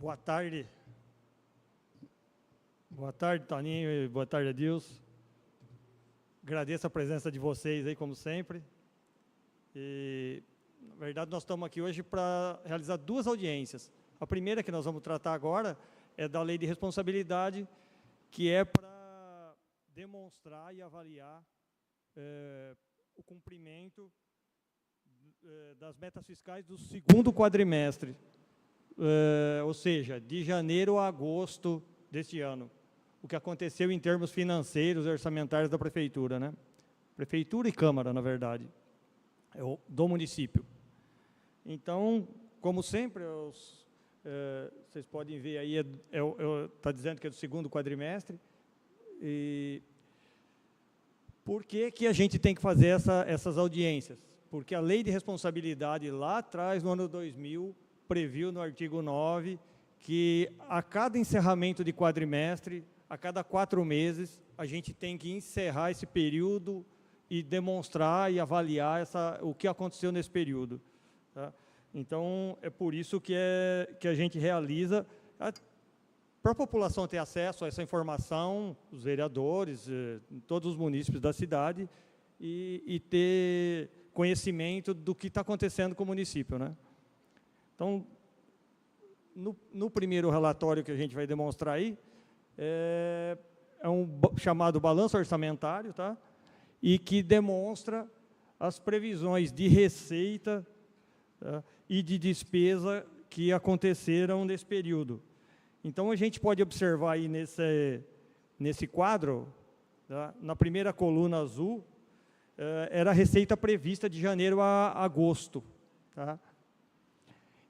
Boa tarde. Boa tarde, Toninho, e boa tarde, Adilson. Agradeço a presença de vocês aí, como sempre. E, na verdade, nós estamos aqui hoje para realizar duas audiências. A primeira que nós vamos tratar agora é da Lei de Responsabilidade, que é para demonstrar e avaliar o cumprimento das metas fiscais do segundo quadrimestre, ou seja, de janeiro a agosto deste ano, o que aconteceu em termos financeiros e orçamentários da Prefeitura, né? Prefeitura e Câmara, na verdade, do município. Então, como sempre, vocês podem ver aí, está dizendo que é do segundo quadrimestre. E por que a gente tem que fazer essas audiências? Porque a Lei de Responsabilidade, lá atrás, no ano 2000, previu no artigo 9, que a cada encerramento de quadrimestre, a cada 4 meses, a gente tem que encerrar esse período e demonstrar e avaliar o que aconteceu nesse período. Tá? Então, é por isso que a gente realiza, para a população ter acesso a essa informação, os vereadores, todos os munícipes da cidade, e ter conhecimento do que está acontecendo com o município, né? Então, no primeiro relatório que a gente vai demonstrar aí, é um chamado balanço orçamentário, tá? E que demonstra as previsões de receita, tá? E de despesa que aconteceram nesse período. Então, a gente pode observar aí nesse quadro, tá? Na primeira coluna azul, era a receita prevista de janeiro a agosto. Tá?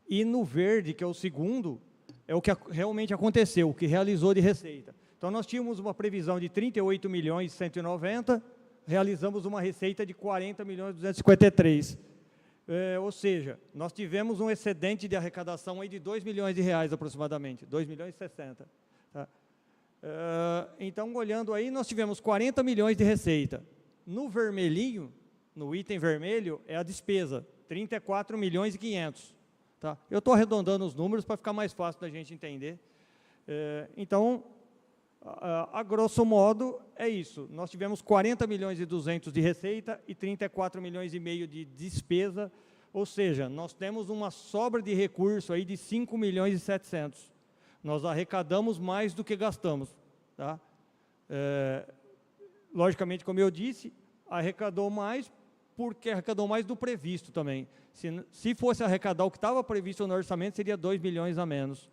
E no verde, que é o segundo, é o que realmente aconteceu, o que realizou de receita. Então, nós tínhamos uma previsão de 38 milhões e 190, realizamos uma receita de 40 milhões e 253. Ou seja, nós tivemos um excedente de arrecadação aí de 2 milhões de reais aproximadamente, 2 milhões e 60. Tá? Então, olhando aí, nós tivemos 40 milhões de receita. No vermelhinho, no item vermelho, é a despesa, 34 milhões e 500. Tá? Eu estou arredondando os números para ficar mais fácil da gente entender. Então, a grosso modo, é isso. Nós tivemos 40 milhões e 200 de receita e 34 milhões e meio de despesa, ou seja, nós temos uma sobra de recurso aí de 5 milhões e 700. Nós arrecadamos mais do que gastamos. Tá? Logicamente, como eu disse, arrecadou mais porque arrecadou mais do previsto também. Se fosse arrecadar o que estava previsto no orçamento, seria 2 milhões a menos.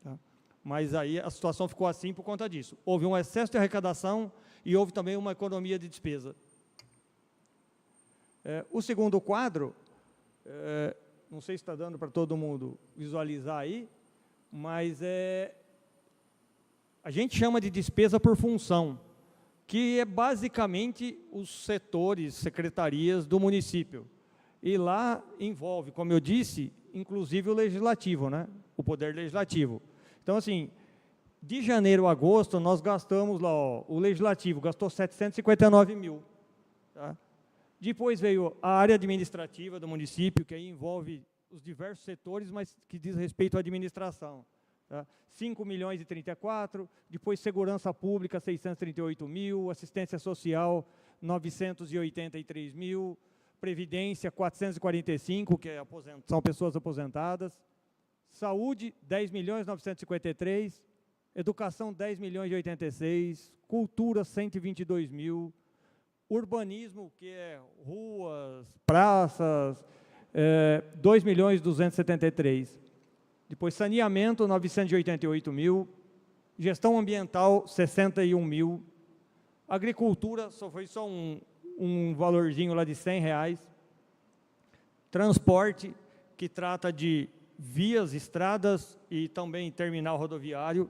Tá? Mas aí a situação ficou assim por conta disso. Houve um excesso de arrecadação e houve também uma economia de despesa. O segundo quadro, não sei se está dando para todo mundo visualizar aí, mas a gente chama de despesa por função, que é basicamente os setores, secretarias do município. E lá envolve, como eu disse, inclusive o legislativo, né? O poder legislativo. Então, assim, de janeiro a agosto, nós gastamos lá, o legislativo gastou 759 mil. Tá? Depois veio a área administrativa do município, que aí envolve os diversos setores, mas que diz respeito à administração. Tá? 5 milhões e 34, depois segurança pública, 638 mil, assistência social, 983 mil, previdência, 445, que são pessoas aposentadas, saúde, 10 milhões 953, educação, 10 milhões e 86, cultura, 122 mil, urbanismo, que é ruas, praças, 2 milhões 273. Depois, saneamento, 988 mil, gestão ambiental, 61 mil, agricultura, foi só um valorzinho lá de 100 reais, transporte, que trata de vias, estradas e também terminal rodoviário,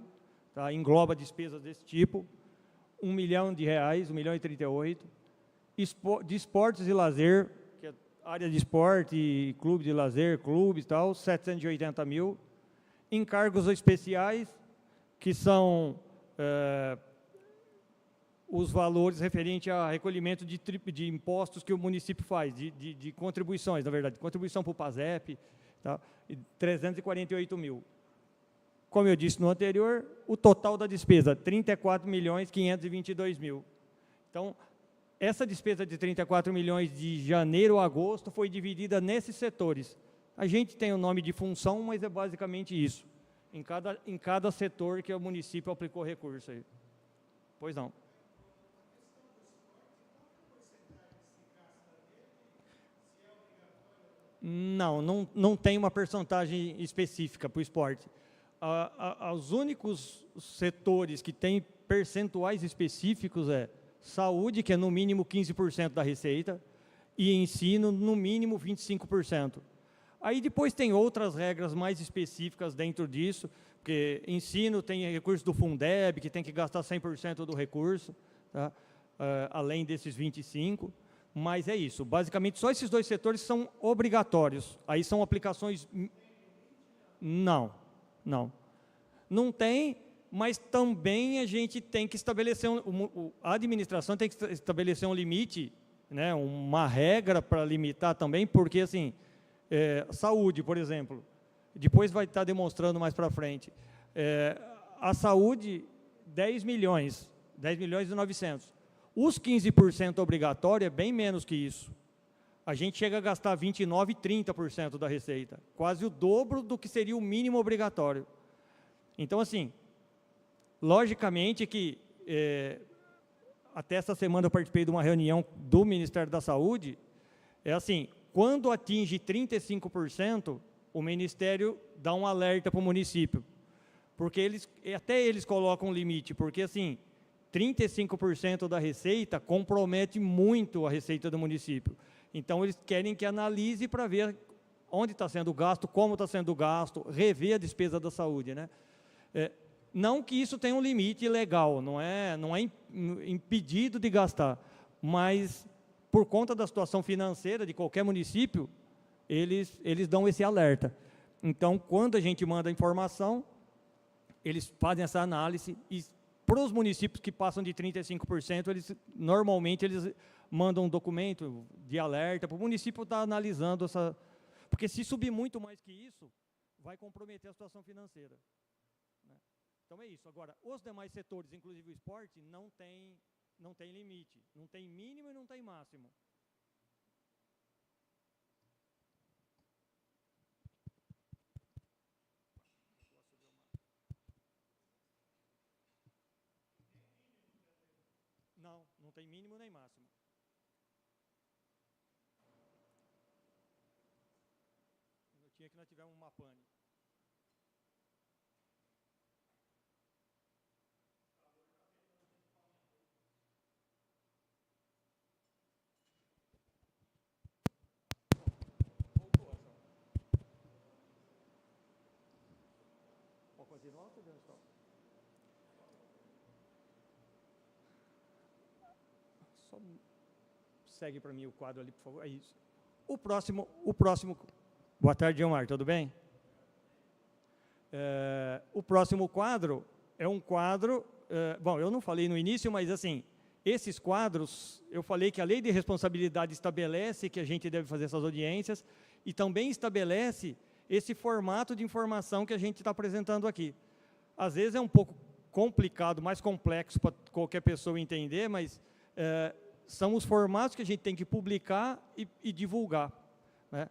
tá? Engloba despesas desse tipo, 1 milhão de reais, 1 milhão e 38, de esportes e lazer, que é área de esporte, clube de lazer, clubes e tal, 780 mil, encargos especiais, que são os valores referentes a recolhimento de impostos que o município faz, de contribuições, na verdade, contribuição para o PASEP, tá? 348 mil. Como eu disse no anterior, o total da despesa, 34.522.000. Então, essa despesa de 34 milhões de janeiro a agosto foi dividida nesses setores. A gente tem o nome de função, mas é basicamente isso. Em cada setor que o município aplicou recurso aí. Pois não. Não tem uma percentagem específica para o esporte. Os únicos setores que têm percentuais específicos é saúde, que é no mínimo 15% da receita, e ensino, no mínimo 25%. Aí depois tem outras regras mais específicas dentro disso, porque ensino tem recurso do Fundeb, que tem que gastar 100% do recurso, tá? Além desses 25%, mas é isso. Basicamente, só esses dois setores são obrigatórios. Aí são aplicações... Não tem, mas também a gente tem que estabelecer, a administração tem que estabelecer um limite, né, uma regra para limitar também, porque, assim, saúde, por exemplo, depois vai estar demonstrando mais para frente, a saúde, 10 milhões e 900. Os 15% obrigatório é bem menos que isso. A gente chega a gastar 29% e 30% da receita, quase o dobro do que seria o mínimo obrigatório. Então, assim, logicamente que, até essa semana eu participei de uma reunião do Ministério da Saúde, assim, quando atinge 35%, o Ministério dá um alerta para o município, porque até eles colocam um limite, porque, assim, 35% da receita compromete muito a receita do município. Então, eles querem que analise para ver onde está sendo gasto, como está sendo gasto, rever a despesa da saúde, né? Não que isso tenha um limite legal, não é impedido de gastar, mas por conta da situação financeira de qualquer município, eles dão esse alerta. Então, quando a gente manda a informação, eles fazem essa análise e para os municípios que passam de 35%, normalmente eles mandam um documento de alerta para o município estar analisando essa... Porque se subir muito mais que isso, vai comprometer a situação financeira. Então é isso. Agora, os demais setores, inclusive o esporte, não tem limite. Não tem mínimo e não tem máximo. Não tem mínimo nem máximo. Eu tinha que nós tivemos uma pane. Pode continuar ou podemos só? Só segue para mim o quadro ali, por favor. É isso. O próximo... Boa tarde, Gilmar, tudo bem? O próximo quadro é um quadro... bom, eu não falei no início, mas assim, esses quadros, eu falei que a lei de responsabilidade estabelece que a gente deve fazer essas audiências e também estabelece esse formato de informação que a gente está apresentando aqui. Às vezes é um pouco complicado, mais complexo para qualquer pessoa entender, mas são os formatos que a gente tem que publicar e divulgar, né?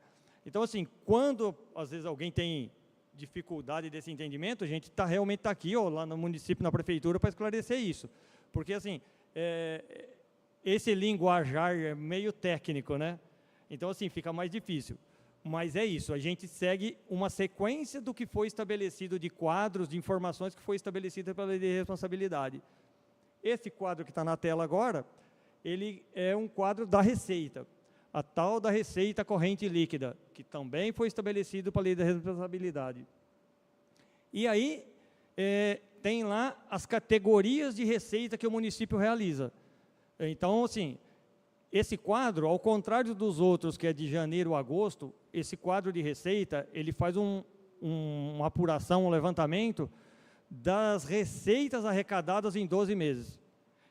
Então, assim, quando às vezes alguém tem dificuldade desse entendimento, a gente realmente está aqui, ó, lá no município, na prefeitura, para esclarecer isso. Porque, assim, esse linguajar é meio técnico, né? Então, assim, fica mais difícil. Mas é isso, a gente segue uma sequência do que foi estabelecido de quadros, de informações que foi estabelecida pela lei de responsabilidade. Esse quadro que está na tela agora, ele é um quadro da receita, a tal da receita corrente líquida, que também foi estabelecido pela lei da responsabilidade. E aí, tem lá as categorias de receita que o município realiza. Então, assim, esse quadro, ao contrário dos outros, que é de janeiro a agosto, esse quadro de receita, ele faz uma apuração, um levantamento das receitas arrecadadas em 12 meses.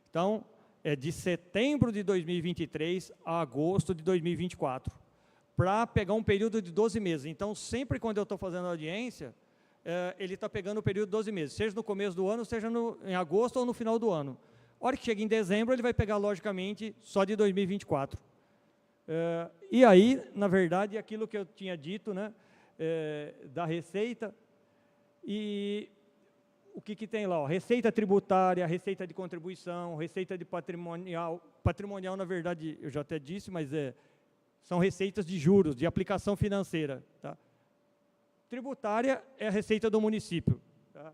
Então, é de setembro de 2023 a agosto de 2024, para pegar um período de 12 meses. Então, sempre quando eu estou fazendo audiência, ele está pegando o período de 12 meses, seja no começo do ano, seja em agosto ou no final do ano. A hora que chega em dezembro, ele vai pegar, logicamente, só de 2024. E aí, na verdade, aquilo que eu tinha dito, né, da receita, e o que tem lá? Ó, receita tributária, receita de contribuição, receita de patrimonial. Patrimonial, na verdade, eu já até disse, mas são receitas de juros, de aplicação financeira. Tá? Tributária é a receita do município. Tá?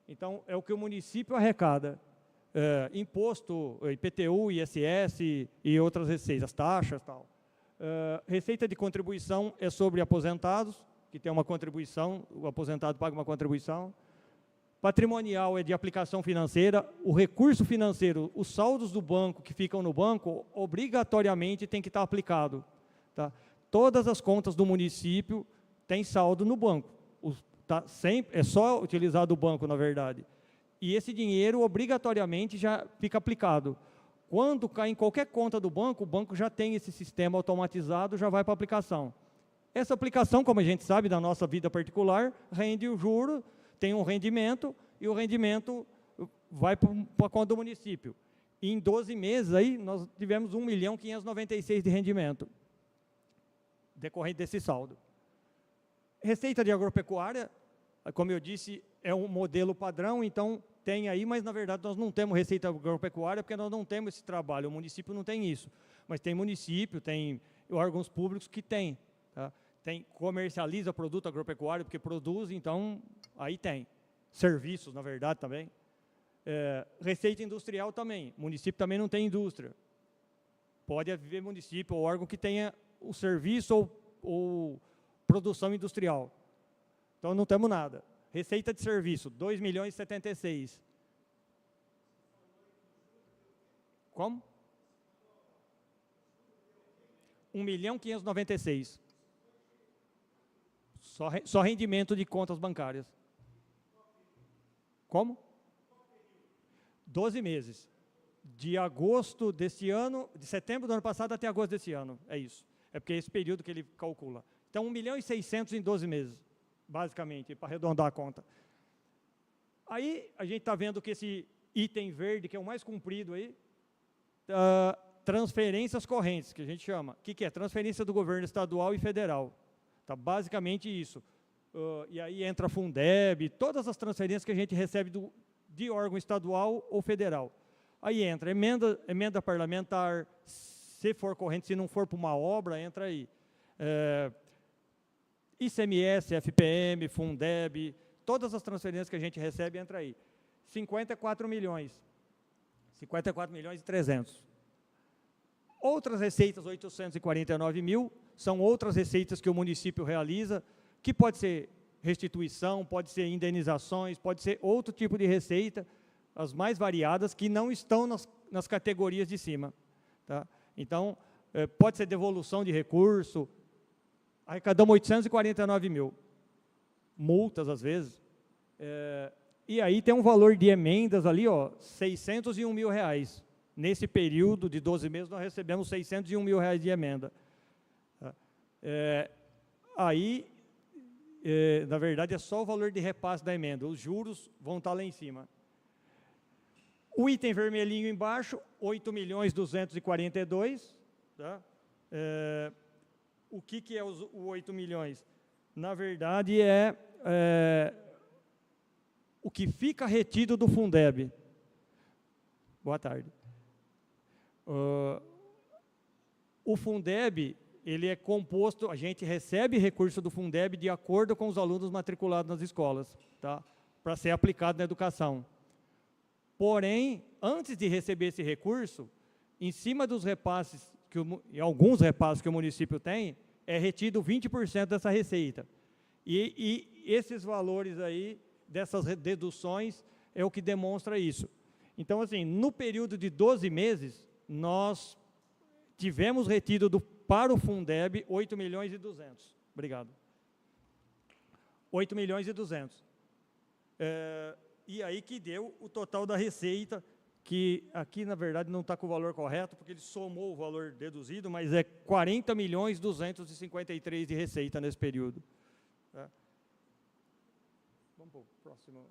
Então, é o que o município arrecada. Imposto, IPTU, ISS e outras receitas, taxas e tal. Receita de contribuição é sobre aposentados, que tem uma contribuição, o aposentado paga uma contribuição. Patrimonial é de aplicação financeira, o recurso financeiro, os saldos do banco que ficam no banco, obrigatoriamente tem que estar aplicado. Tá? Todas as contas do município têm saldo no banco. É só utilizado o banco, na verdade. E esse dinheiro, obrigatoriamente, já fica aplicado. Quando cai em qualquer conta do banco, o banco já tem esse sistema automatizado, já vai para a aplicação. Essa aplicação, como a gente sabe, da nossa vida particular, rende o juro, tem um rendimento, e o rendimento vai para a conta do município. E em 12 meses, aí, nós tivemos 1.596.000 de rendimento, decorrente desse saldo. Receita de agropecuária, como eu disse, é um modelo padrão, então tem aí, mas na verdade nós não temos receita agropecuária, porque nós não temos esse trabalho, o município não tem isso. Mas tem município, tem órgãos públicos que têm. Tá? Comercializa produto agropecuário, porque produz, então aí tem. Serviços, na verdade, também. Receita industrial também. Município também não tem indústria. Pode haver município ou órgão que tenha o serviço ou produção industrial. Então não temos nada. Receita de serviço, 2.076.000. Como? 1.596.000. Só rendimento de contas bancárias. Como? 12 meses. De agosto desse ano, de setembro do ano passado até agosto desse ano. É isso. É porque é esse período que ele calcula. Então, 1.600.000 em 12 meses, basicamente, para arredondar a conta. Aí, a gente está vendo que esse item verde, que é o mais comprido aí, transferências correntes, que a gente chama. O que é? Transferência do governo estadual e federal. Tá, basicamente isso. E aí entra a Fundeb, todas as transferências que a gente recebe de órgão estadual ou federal. Aí entra emenda parlamentar, se for corrente, se não for para uma obra, entra aí. ICMS, FPM, Fundeb, todas as transferências que a gente recebe, entra aí. 54 milhões. 54.300.000. Outras receitas, 849.000, são outras receitas que o município realiza, que pode ser restituição, pode ser indenizações, pode ser outro tipo de receita, as mais variadas, que não estão nas categorias de cima. Tá? Então, pode ser devolução de recurso, arrecadamos 849.000. Multas, às vezes. E aí tem um valor de emendas ali, ó, R$601.000. Nesse período de 12 meses, nós recebemos R$601.000 de emenda. Tá? Aí, na verdade, é só o valor de repasse da emenda. Os juros vão estar lá em cima. O item vermelhinho embaixo, 8.242.000. Tá? O que é o 8 milhões? Na verdade, o que fica retido do Fundeb. Boa tarde. O Fundeb, ele é composto, a gente recebe recurso do Fundeb de acordo com os alunos matriculados nas escolas, tá? Para ser aplicado na educação. Porém, antes de receber esse recurso, em cima dos repasses, e alguns repasses que o município tem, é retido 20% dessa receita. E esses valores aí, dessas deduções, é o que demonstra isso. Então, assim, no período de 12 meses, nós tivemos retido para o Fundeb 8.200.000. Obrigado. 8.200.000. E aí que deu o total da receita, que aqui, na verdade, não está com o valor correto, porque ele somou o valor deduzido, mas é 40.253.000 de receita nesse período. Tá? Próximo.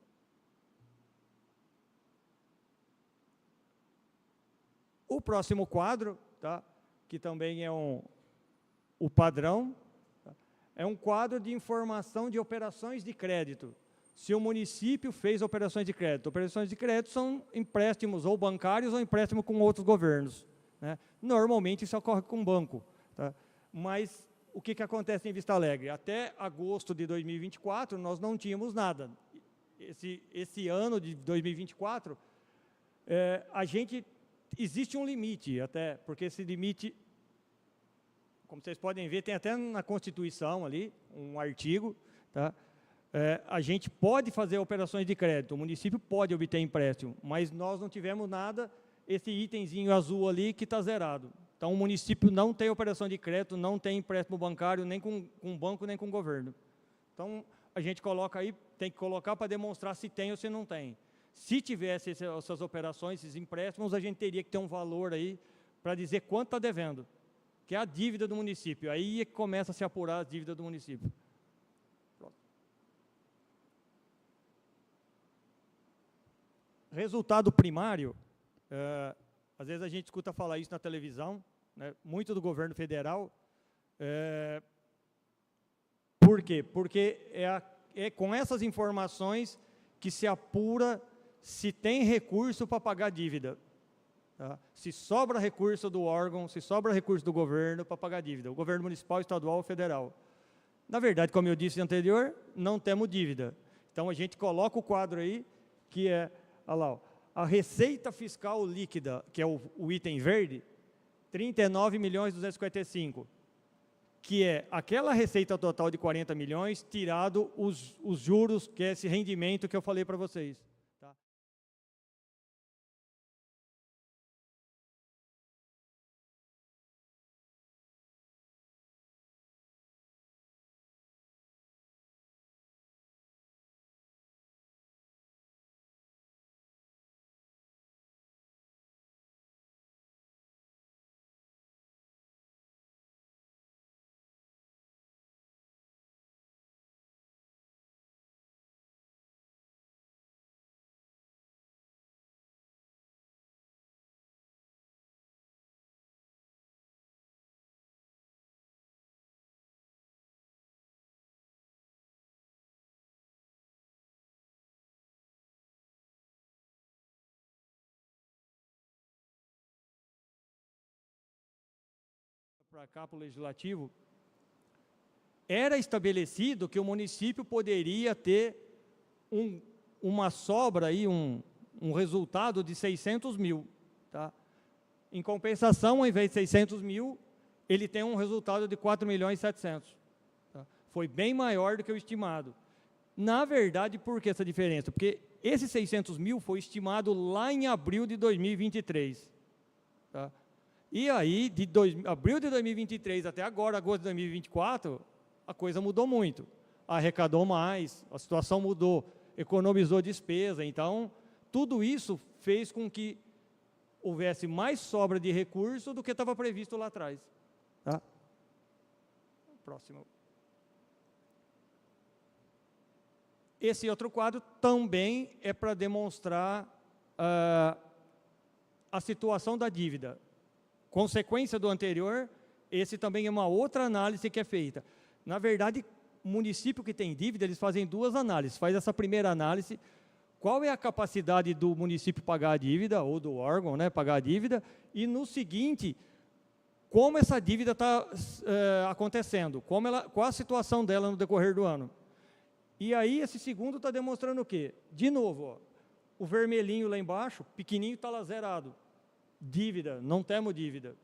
O próximo quadro, tá? Que também é o padrão, tá? É um quadro de informação de operações de crédito. Se o município fez operações de crédito. Operações de crédito são empréstimos ou bancários ou empréstimo com outros governos, né? Normalmente isso ocorre com banco, tá? Mas o que acontece em Vista Alegre? Até agosto de 2024, nós não tínhamos nada. Esse ano de 2024, existe um limite, até, porque esse limite, como vocês podem ver, tem até na Constituição ali, um artigo, tá? A gente pode fazer operações de crédito, o município pode obter empréstimo, mas nós não tivemos nada, esse itemzinho azul ali que está zerado. Então, o município não tem operação de crédito, não tem empréstimo bancário, nem com banco, nem com governo. Então, a gente coloca aí, tem que colocar para demonstrar se tem ou se não tem. Se tivesse essas operações, esses empréstimos, a gente teria que ter um valor aí para dizer quanto está devendo, que é a dívida do município. Aí é que começa a se apurar a dívida do município. Pronto. Resultado primário, às vezes a gente escuta falar isso na televisão, né, muito do governo federal. Por quê? Porque é com essas informações que se apura se tem recurso para pagar a dívida, tá? Se sobra recurso do órgão, se sobra recurso do governo para pagar a dívida, o governo municipal, estadual ou federal. Na verdade, como eu disse anterior, não temos dívida. Então, a gente coloca o quadro aí, que é, olha lá, ó, a receita fiscal líquida, que é o item verde, 39.255.000, que é aquela receita total de 40 milhões, tirado os juros, que é esse rendimento que eu falei para vocês. Tá? Para cá, para o Legislativo, era estabelecido que o município poderia ter uma sobra, aí, um resultado de 600 mil. Tá? Em compensação, ao invés de 600 mil, ele tem um resultado de 4.700.000. Tá? Foi bem maior do que o estimado. Na verdade, por que essa diferença? Porque esse 600 mil foi estimado lá em abril de 2023. Tá? E aí, de abril de 2023 até agora, agosto de 2024, a coisa mudou muito. Arrecadou mais, a situação mudou, economizou despesa. Então, tudo isso fez com que houvesse mais sobra de recurso do que estava previsto lá atrás. Tá? Próximo. Esse outro quadro também é para demonstrar a situação da dívida. Consequência do anterior, esse também é uma outra análise que é feita. Na verdade, o município que tem dívida, eles fazem duas análises. Faz essa primeira análise, qual é a capacidade do município pagar a dívida, ou do órgão, né, pagar a dívida, e no seguinte, como essa dívida está acontecendo, qual a situação dela no decorrer do ano. E aí, esse segundo está demonstrando o quê? De novo, ó, o vermelhinho lá embaixo, pequenininho, está lá zerado. Dívida, não temos dívida.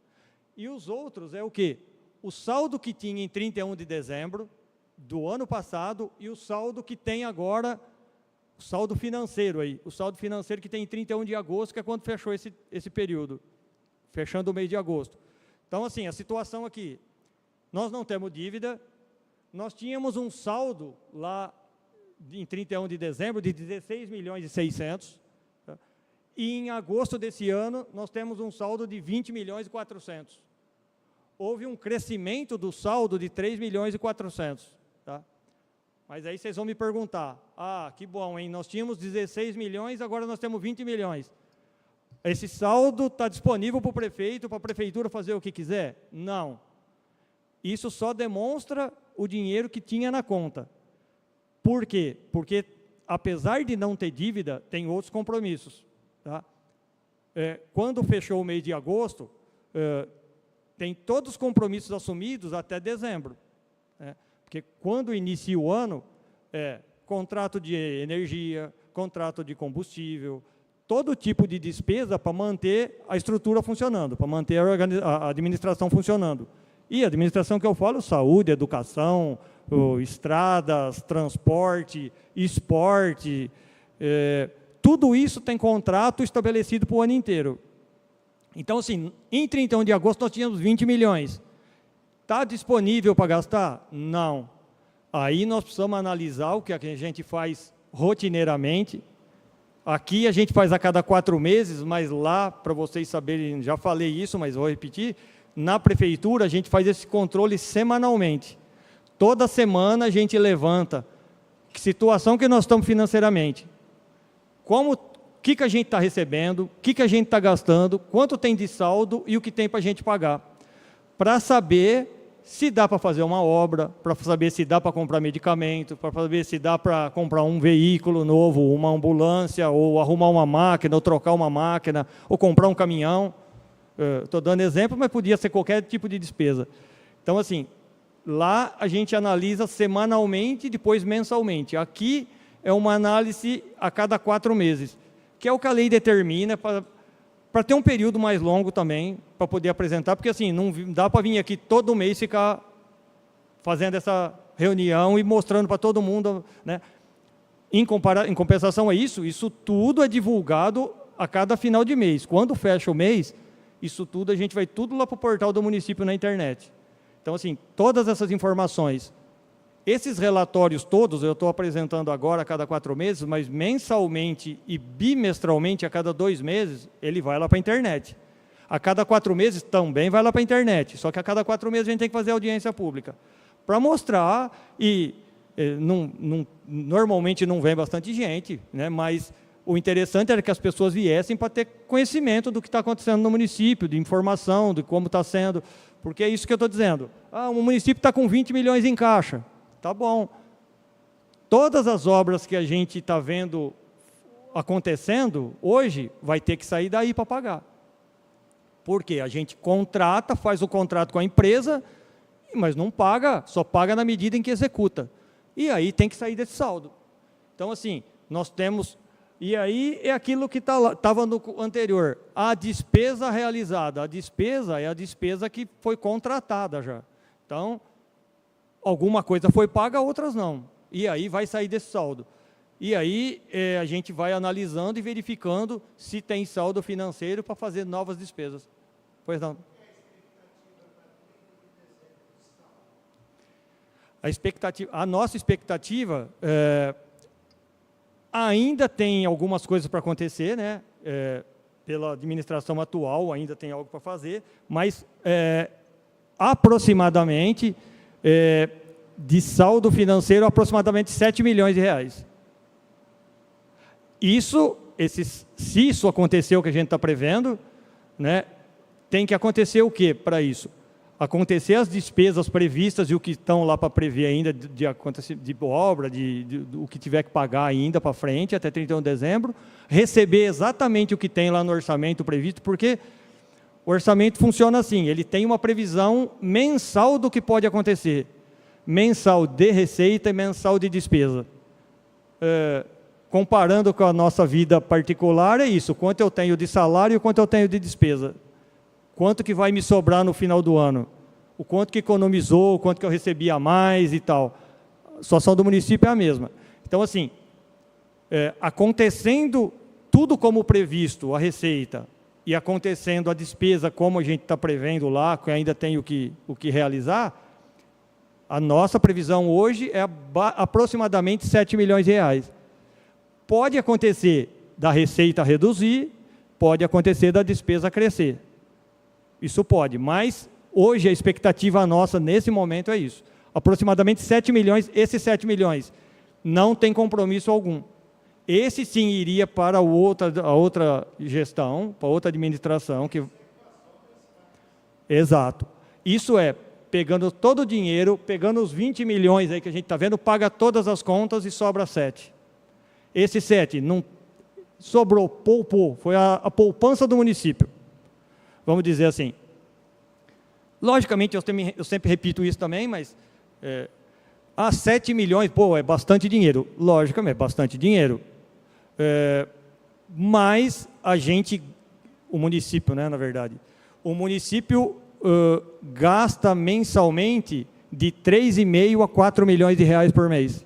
E os outros é o quê? O saldo que tinha em 31 de dezembro do ano passado e o saldo que tem agora, o saldo financeiro aí, o saldo financeiro que tem em 31 de agosto, que é quando fechou esse período, fechando o mês de agosto. Então, assim, a situação aqui, nós não temos dívida, nós tínhamos um saldo lá em 31 de dezembro de 16.600.000, tá? E em agosto desse ano, nós temos um saldo de 20.400.000. Houve um crescimento do saldo de 3.400.000, tá? Mas aí vocês vão me perguntar, que bom, hein? Nós tínhamos 16 milhões, agora nós temos 20 milhões. Esse saldo está disponível para o prefeito, para a prefeitura fazer o que quiser? Não. Isso só demonstra o dinheiro que tinha na conta. Por quê? Porque, apesar de não ter dívida, tem outros compromissos. Tá? Quando fechou o mês de agosto, tem todos os compromissos assumidos até dezembro. Porque quando inicia o ano, contrato de energia, contrato de combustível, todo tipo de despesa para manter a estrutura funcionando, para manter a administração funcionando. E a administração que eu falo, saúde, educação, estradas, transporte, esporte, tudo isso tem contrato estabelecido para o ano inteiro. Então, assim, em 31 de agosto nós tínhamos 20 milhões. Está disponível para gastar? Não. Aí nós precisamos analisar o que a gente faz rotineiramente. Aqui a gente faz a cada 4 meses, mas lá, para vocês saberem, já falei isso, mas vou repetir, na prefeitura a gente faz esse controle semanalmente. Toda semana a gente levanta que situação que nós estamos financeiramente. O que a gente está recebendo, o que a gente está gastando, quanto tem de saldo e o que tem para a gente pagar. Para saber se dá para fazer uma obra, para saber se dá para comprar medicamento, para saber se dá para comprar um veículo novo, uma ambulância, ou arrumar uma máquina, ou trocar uma máquina, ou comprar um caminhão. Estou dando exemplo, mas podia ser qualquer tipo de despesa. Então, assim, lá a gente analisa semanalmente e depois mensalmente. Aqui é uma análise a cada 4 meses, que é o que a lei determina para ter um período mais longo também, para poder apresentar, porque assim, não dá para vir aqui todo mês ficar fazendo essa reunião e mostrando para todo mundo, né? Em compensação a isso tudo é divulgado a cada final de mês. Quando fecha o mês, isso tudo, a gente vai tudo lá para o portal do município na internet. Então, assim, todas essas informações, esses relatórios todos, eu estou apresentando agora a cada 4 meses, mas mensalmente e bimestralmente, a cada 2 meses, ele vai lá para a internet. A cada 4 meses também vai lá para a internet, só que a cada 4 meses a gente tem que fazer audiência pública. Para mostrar, normalmente não vem bastante gente, né, mas o interessante era que as pessoas viessem para ter conhecimento do que está acontecendo no município, de informação, de como está sendo, porque é isso que eu estou dizendo. O município está com 20 milhões em caixa. Tá bom. Todas as obras que a gente está vendo acontecendo hoje, vai ter que sair daí para pagar. Por quê? A gente contrata, faz o contrato com a empresa, mas não paga, só paga na medida em que executa. E aí tem que sair desse saldo. Então, assim, nós temos... E aí é aquilo que estava no anterior, a despesa realizada. A despesa é a despesa que foi contratada já. Então, alguma coisa foi paga, outras não. E aí vai sair desse saldo. E aí a gente vai analisando e verificando se tem saldo financeiro para fazer novas despesas. Pois não. A nossa expectativa... ainda tem algumas coisas para acontecer, né? Pela administração atual, ainda tem algo para fazer, mas aproximadamente, de saldo financeiro, aproximadamente 7 milhões de reais. Se isso acontecer, o que a gente está prevendo, né, tem que acontecer o quê para isso? Acontecer as despesas previstas e o que estão lá para prever ainda de obra, o que tiver que pagar ainda para frente, até 31 de dezembro, receber exatamente o que tem lá no orçamento previsto, porque o orçamento funciona assim, ele tem uma previsão mensal do que pode acontecer, mensal de receita e mensal de despesa. Comparando com a nossa vida particular, é isso, quanto eu tenho de salário e quanto eu tenho de despesa. Quanto que vai me sobrar no final do ano, o quanto que economizou, o quanto que eu recebi a mais e tal. A situação do município é a mesma. Então, assim, acontecendo tudo como previsto, a receita, e acontecendo a despesa como a gente está prevendo lá, que ainda tem o que realizar, a nossa previsão hoje é aproximadamente 7 milhões de reais. Pode acontecer da receita reduzir, pode acontecer da despesa crescer. Isso pode, mas hoje a expectativa nossa, nesse momento, é isso. aproximadamente 7 milhões. Esses 7 milhões não tem compromisso algum. Esse sim iria para a outra gestão, para outra administração. Exato. Isso é, pegando todo o dinheiro, pegando os 20 milhões aí que a gente está vendo, paga todas as contas e sobra 7. Esse 7 não sobrou, poupou, foi a poupança do município. Vamos dizer assim. Logicamente, eu sempre repito isso também, mas 7 milhões, pô, é bastante dinheiro. Logicamente, é bastante dinheiro. Mas o município, né, na verdade, o município gasta mensalmente de 3,5 a 4 milhões de reais por mês.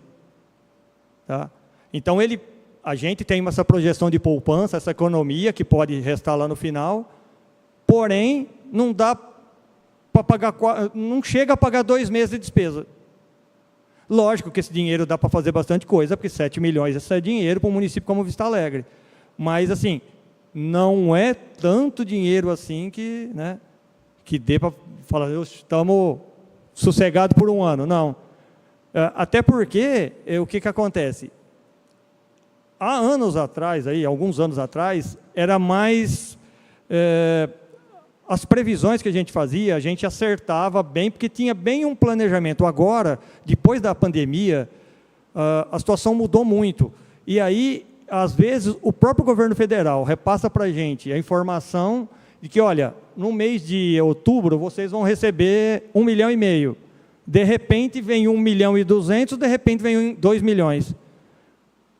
Tá? Então, a gente tem essa projeção de poupança, essa economia que pode restar lá no final, porém, não dá para pagar, não chega a pagar 2 meses de despesa. Lógico que esse dinheiro dá para fazer bastante coisa, porque 7 milhões é dinheiro para um município como Vista Alegre. Mas, assim, não é tanto dinheiro assim que dê para falar, estamos sossegados por um ano. Não. Até porque, o que acontece? Há anos atrás, alguns anos atrás, era mais... as previsões que a gente fazia, a gente acertava bem, porque tinha bem um planejamento. Agora, depois da pandemia, a situação mudou muito. E aí, às vezes, o próprio governo federal repassa para a gente a informação de que, olha, no mês de outubro, vocês vão receber 1,5 milhão. De repente, vem 1,2 milhão, de repente, vem 2 milhões.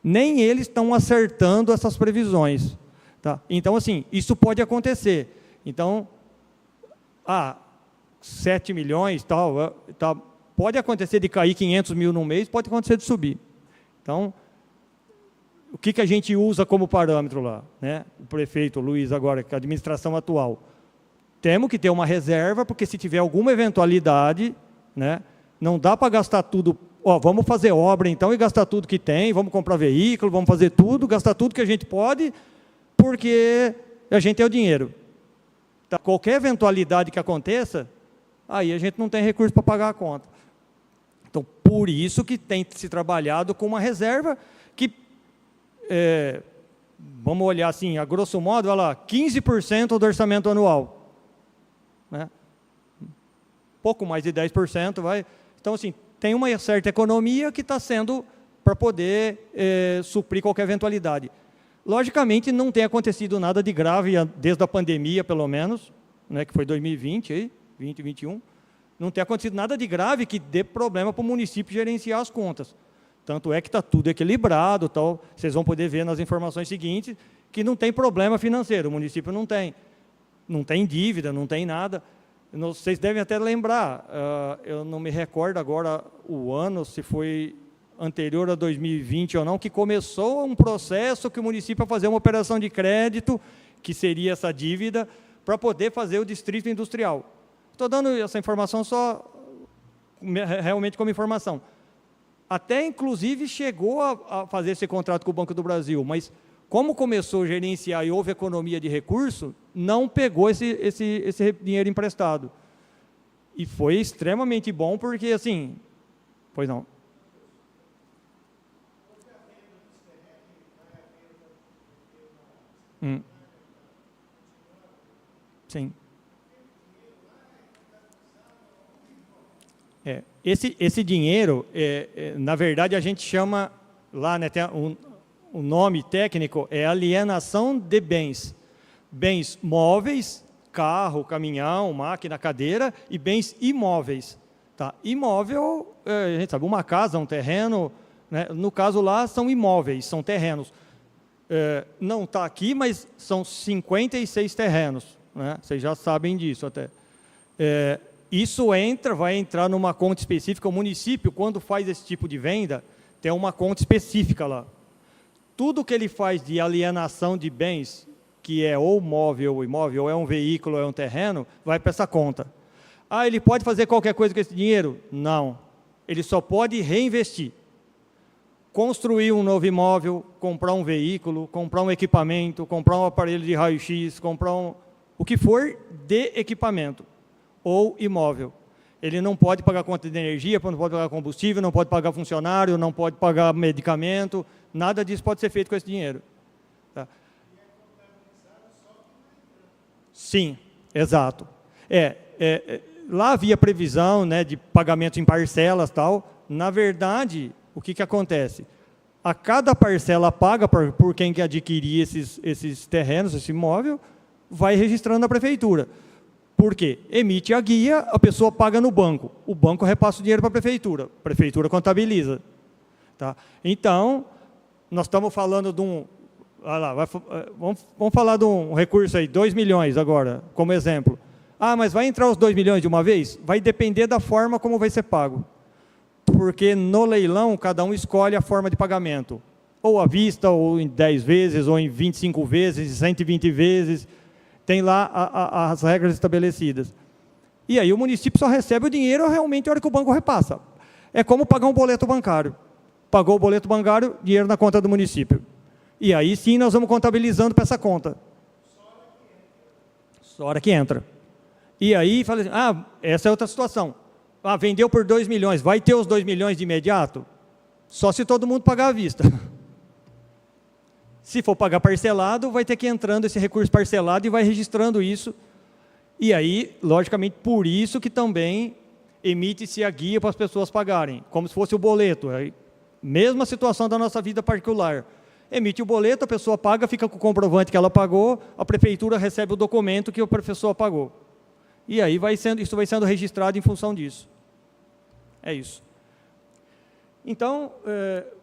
Nem eles estão acertando essas previsões. Tá? Então, assim, isso pode acontecer. Então... 7 milhões, tal, pode acontecer de cair 500 mil no mês, pode acontecer de subir. Então, o que a gente usa como parâmetro lá? Né? O prefeito Luiz agora, que é a administração atual. Temos que ter uma reserva, porque se tiver alguma eventualidade, né, não dá para gastar tudo, vamos fazer obra então e gastar tudo que tem, vamos comprar veículo, vamos fazer tudo, gastar tudo que a gente pode, porque a gente tem o dinheiro. Qualquer eventualidade que aconteça, aí a gente não tem recurso para pagar a conta. Então, por isso que tem se trabalhado com uma reserva que, vamos olhar assim, a grosso modo, olha lá, 15% do orçamento anual. Né? Pouco mais de 10% vai. Então, assim, tem uma certa economia que está sendo para poder suprir qualquer eventualidade. Logicamente, não tem acontecido nada de grave, desde a pandemia, pelo menos, né, que foi 2020, 2021, não tem acontecido nada de grave que dê problema para o município gerenciar as contas. Tanto é que está tudo equilibrado, tal. Vocês vão poder ver nas informações seguintes que não tem problema financeiro, o município não tem dívida, não tem nada. Vocês devem até lembrar, eu não me recordo agora o ano, se foi anterior a 2020 ou não, que começou um processo que o município ia fazer uma operação de crédito, que seria essa dívida, para poder fazer o distrito industrial. Estou dando essa informação só realmente como informação. Até, inclusive, chegou a fazer esse contrato com o Banco do Brasil, mas como começou a gerenciar e houve economia de recurso, não pegou esse dinheiro emprestado. E foi extremamente bom, porque, assim... Pois não. Sim. Esse dinheiro, na verdade, a gente chama, lá, né, tem o nome técnico, é alienação de bens. Bens móveis, carro, caminhão, máquina, cadeira, e bens imóveis. Tá? Imóvel, a gente sabe, uma casa, um terreno, né? No caso lá, são imóveis, são terrenos. Não está aqui, mas são 56 terrenos. Né? Vocês já sabem disso até. Isso vai entrar numa conta específica. O município, quando faz esse tipo de venda, tem uma conta específica lá. Tudo que ele faz de alienação de bens, que é ou móvel ou imóvel, ou é um veículo, ou é um terreno, vai para essa conta. Ele pode fazer qualquer coisa com esse dinheiro? Não. Ele só pode reinvestir. Construir um novo imóvel, comprar um veículo, comprar um equipamento, comprar um aparelho de raio-x, comprar o que for de equipamento ou imóvel. Ele não pode pagar conta de energia, não pode pagar combustível, não pode pagar funcionário, não pode pagar medicamento, nada disso pode ser feito com esse dinheiro. Tá? Sim, exato. Lá havia previsão, né, de pagamento em parcelas e tal. Na verdade, o que acontece? A cada parcela paga por quem que adquirir esses terrenos, esse imóvel, vai registrando na prefeitura. Por quê? Emite a guia, a pessoa paga no banco. O banco repassa o dinheiro para a prefeitura contabiliza. Tá? Então, nós estamos falando de um... vamos falar de um recurso aí, 2 milhões agora, como exemplo. Ah, mas vai entrar os 2 milhões de uma vez? Vai depender da forma como vai ser pago. Porque no leilão, cada um escolhe a forma de pagamento. Ou à vista, ou em 10 vezes, ou em 25 vezes, 120 vezes. Tem lá as regras estabelecidas. E aí o município só recebe o dinheiro realmente na hora que o banco repassa. É como pagar um boleto bancário. Pagou o boleto bancário, dinheiro na conta do município. E aí sim nós vamos contabilizando para essa conta. Só a hora que entra. E aí fala assim, essa é outra situação. Vendeu por 2 milhões, vai ter os 2 milhões de imediato? Só se todo mundo pagar à vista. Se for pagar parcelado, vai ter que ir entrando esse recurso parcelado e vai registrando isso. E aí, logicamente, por isso que também emite-se a guia para as pessoas pagarem, como se fosse o boleto. Mesma situação da nossa vida particular. Emite o boleto, a pessoa paga, fica com o comprovante que ela pagou, a prefeitura recebe o documento que a pessoa pagou. E aí isso vai sendo registrado em função disso. É isso. Então,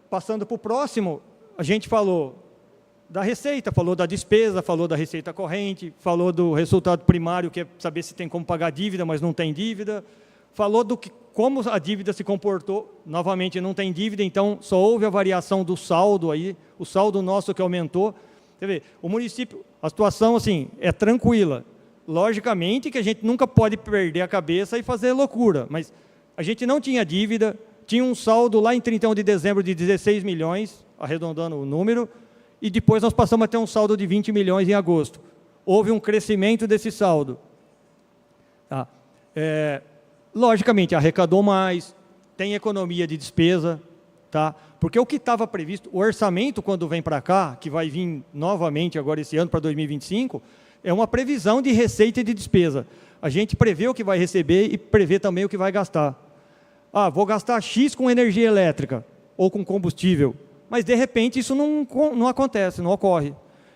passando para o próximo, a gente falou da receita, falou da despesa, falou da receita corrente, falou do resultado primário, que é saber se tem como pagar dívida, mas não tem dívida, falou como a dívida se comportou, novamente não tem dívida, então só houve a variação do saldo aí, o saldo nosso que aumentou. Você vê, o município, a situação assim, é tranquila. Logicamente que a gente nunca pode perder a cabeça e fazer loucura, mas a gente não tinha dívida, tinha um saldo lá em 31 de dezembro de 16 milhões, arredondando o número, e depois nós passamos a ter um saldo de 20 milhões em agosto. Houve um crescimento desse saldo. Tá? Logicamente, arrecadou mais, tem economia de despesa, tá? Porque o que estava previsto, o orçamento, quando vem para cá, que vai vir novamente agora esse ano para 2025, é uma previsão de receita e de despesa. A gente prevê o que vai receber e prevê também o que vai gastar. Vou gastar X com energia elétrica ou com combustível. Mas, de repente, isso não acontece, não ocorre.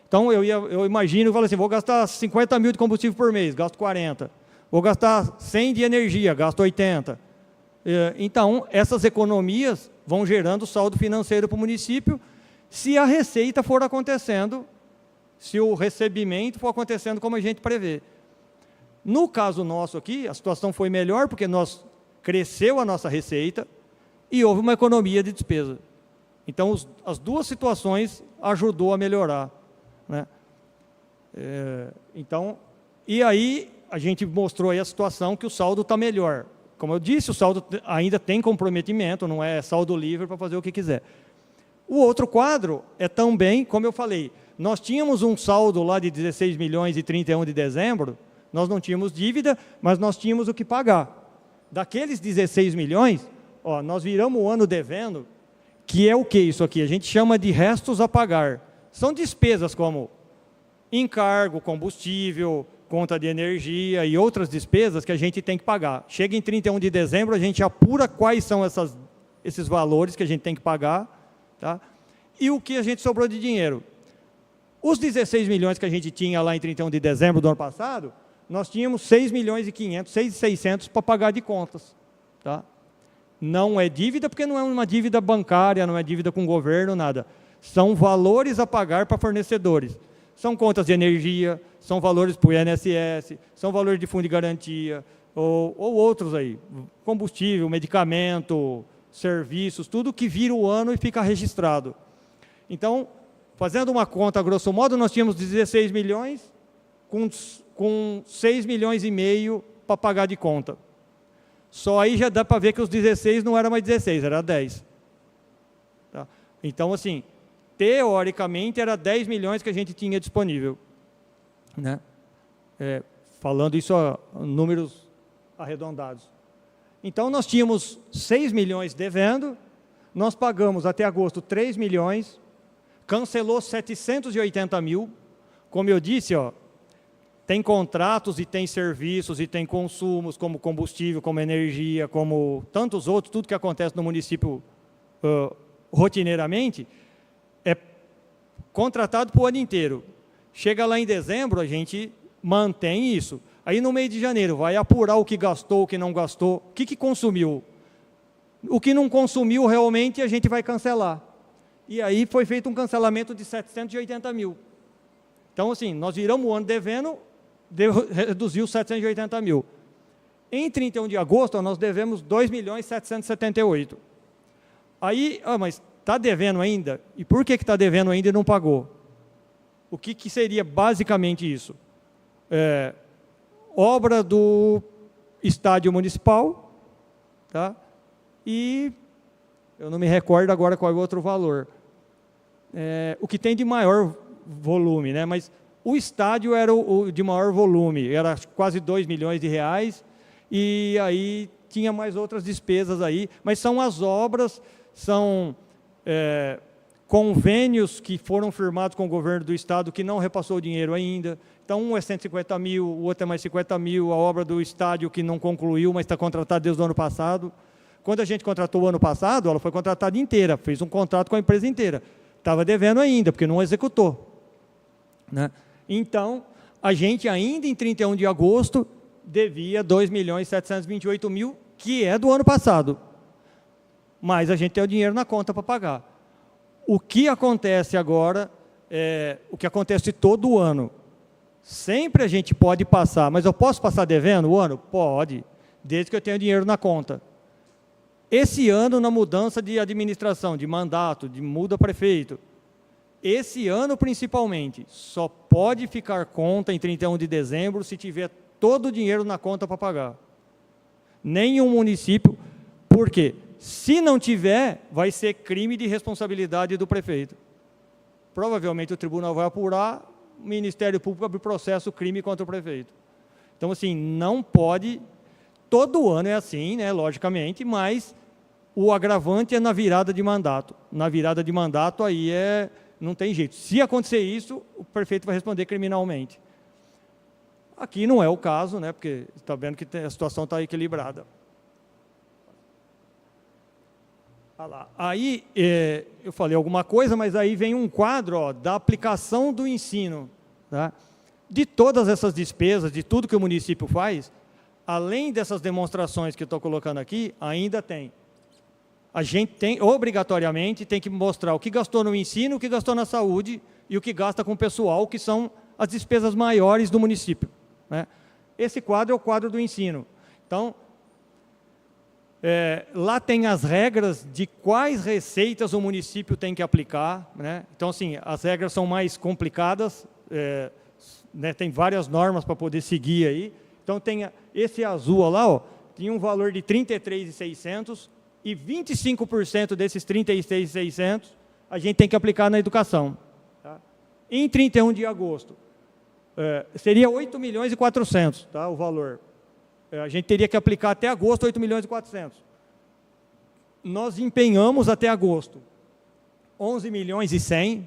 Então, eu imagino, eu falo assim, vou gastar 50 mil de combustível por mês, gasto 40. Vou gastar 100 de energia, gasto 80. Então, essas economias vão gerando saldo financeiro para o município, se a receita for acontecendo, se o recebimento for acontecendo como a gente prevê. No caso nosso aqui, a situação foi melhor, porque cresceu a nossa receita e houve uma economia de despesa. Então, as duas situações ajudou a melhorar. Né? E aí, a gente mostrou aí a situação que o saldo está melhor. Como eu disse, o saldo ainda tem comprometimento, não é saldo livre para fazer o que quiser. O outro quadro é também, como eu falei, nós tínhamos um saldo lá de 16 milhões e 31 de dezembro, nós não tínhamos dívida, mas nós tínhamos o que pagar. Daqueles 16 milhões, nós viramos o ano devendo, que é o que isso aqui? A gente chama de restos a pagar. São despesas como encargo, combustível, conta de energia e outras despesas que a gente tem que pagar. Chega em 31 de dezembro, a gente apura quais são esses valores que a gente tem que pagar, tá? E o que a gente sobrou de dinheiro. Os 16 milhões que a gente tinha lá em 31 de dezembro do ano passado, nós tínhamos 6 milhões e 500, 6,600 para pagar de contas, tá? Não é dívida, porque não é uma dívida bancária, não é dívida com o governo, nada. São valores a pagar para fornecedores. São contas de energia, são valores para o INSS, são valores de fundo de garantia, ou outros aí. Combustível, medicamento, serviços, tudo que vira o ano e fica registrado. Então, fazendo uma conta, grosso modo, nós tínhamos 16 milhões com 6 milhões e meio para pagar de conta. Só aí já dá para ver que os 16 não era mais 16, era 10. Tá? Então, assim, teoricamente, era 10 milhões que a gente tinha disponível. Né? Falando isso a números arredondados. Então, nós tínhamos 6 milhões devendo, nós pagamos até agosto 3 milhões, cancelou 780 mil. Como eu disse, ó, tem contratos e tem serviços e tem consumos, como combustível, como energia, como tantos outros, tudo que acontece no município rotineiramente, é contratado para o ano inteiro. Chega lá em dezembro, a gente mantém isso. Aí no mês de janeiro, vai apurar o que gastou, o que não gastou, o que consumiu. O que não consumiu realmente, a gente vai cancelar. E aí foi feito um cancelamento de 780 mil. Então, assim, nós viramos o ano devendo, reduziu 780 mil. Em 31 de agosto, nós devemos 2.778.000. Aí, mas está devendo ainda? E por que está devendo ainda e não pagou? O que seria basicamente isso? Obra do estádio municipal, tá? E eu não me recordo agora qual é o outro valor. O que tem de maior volume, né? Mas o estádio era o de maior volume, era quase 2 milhões de reais, e aí tinha mais outras despesas aí, mas são as obras, são convênios que foram firmados com o governo do estado que não repassou o dinheiro ainda. Então, um é 150 mil, o outro é mais 50 mil, a obra do estádio que não concluiu, mas está contratada desde o ano passado. Quando a gente contratou o ano passado, ela foi contratada inteira, fez um contrato com a empresa inteira. Estava devendo ainda, porque não executou, né? Então, a gente ainda em 31 de agosto devia 2.728.000, que é do ano passado. Mas a gente tem o dinheiro na conta para pagar. O que acontece agora, o que acontece todo ano. Sempre a gente pode passar, mas eu posso passar devendo o ano? Pode, desde que eu tenha dinheiro na conta. Esse ano, na mudança de administração, de mandato, de muda prefeito, esse ano principalmente, só pode ficar conta em 31 de dezembro se tiver todo o dinheiro na conta para pagar. Nenhum município, por quê? Se não tiver, vai ser crime de responsabilidade do prefeito. Provavelmente o tribunal vai apurar, o Ministério Público abre processo crime contra o prefeito. Então, assim, não pode, todo ano é assim, né, logicamente, mas o agravante é na virada de mandato. Na virada de mandato, aí não tem jeito. Se acontecer isso, o prefeito vai responder criminalmente. Aqui não é o caso, né, porque está vendo que a situação está equilibrada. Aí, eu falei alguma coisa, mas aí vem um quadro da aplicação do ensino. Tá? De todas essas despesas, de tudo que o município faz, além dessas demonstrações que eu estou colocando aqui, ainda tem. A gente obrigatoriamente, tem que mostrar o que gastou no ensino, o que gastou na saúde e o que gasta com o pessoal, que são as despesas maiores do município. Né? Esse quadro é o quadro do ensino. Então, lá tem as regras de quais receitas o município tem que aplicar, né? Então, assim, as regras são mais complicadas, né? Tem várias normas para poder seguir aí. Então, tem esse azul lá, ó, tinha um valor de 33.600 e 25% desses 36.600 a gente tem que aplicar na educação. Tá? Em 31 de agosto, seria 8.400.000, tá, o valor. A gente teria que aplicar até agosto 8.400.000. Nós empenhamos até agosto 11.100.000,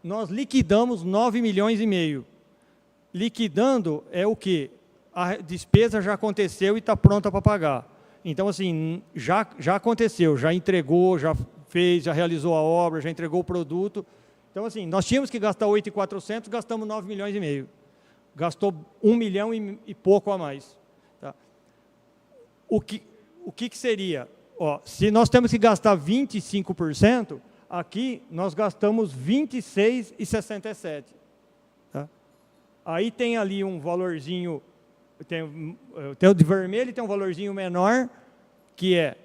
nós liquidamos 9,5 milhões. Liquidando é o quê? A despesa já aconteceu e está pronta para pagar. Então, assim, já aconteceu, já entregou, já fez, já realizou a obra, já entregou o produto. Então, assim, nós tínhamos que gastar 8.400.000, gastamos 9,5 milhões. Gastou 1 milhão e pouco a mais. O que seria? Ó, se nós temos que gastar 25%, aqui nós gastamos 26,67. Tá? Aí tem ali um valorzinho, tem o de vermelho, tem um valorzinho menor, que é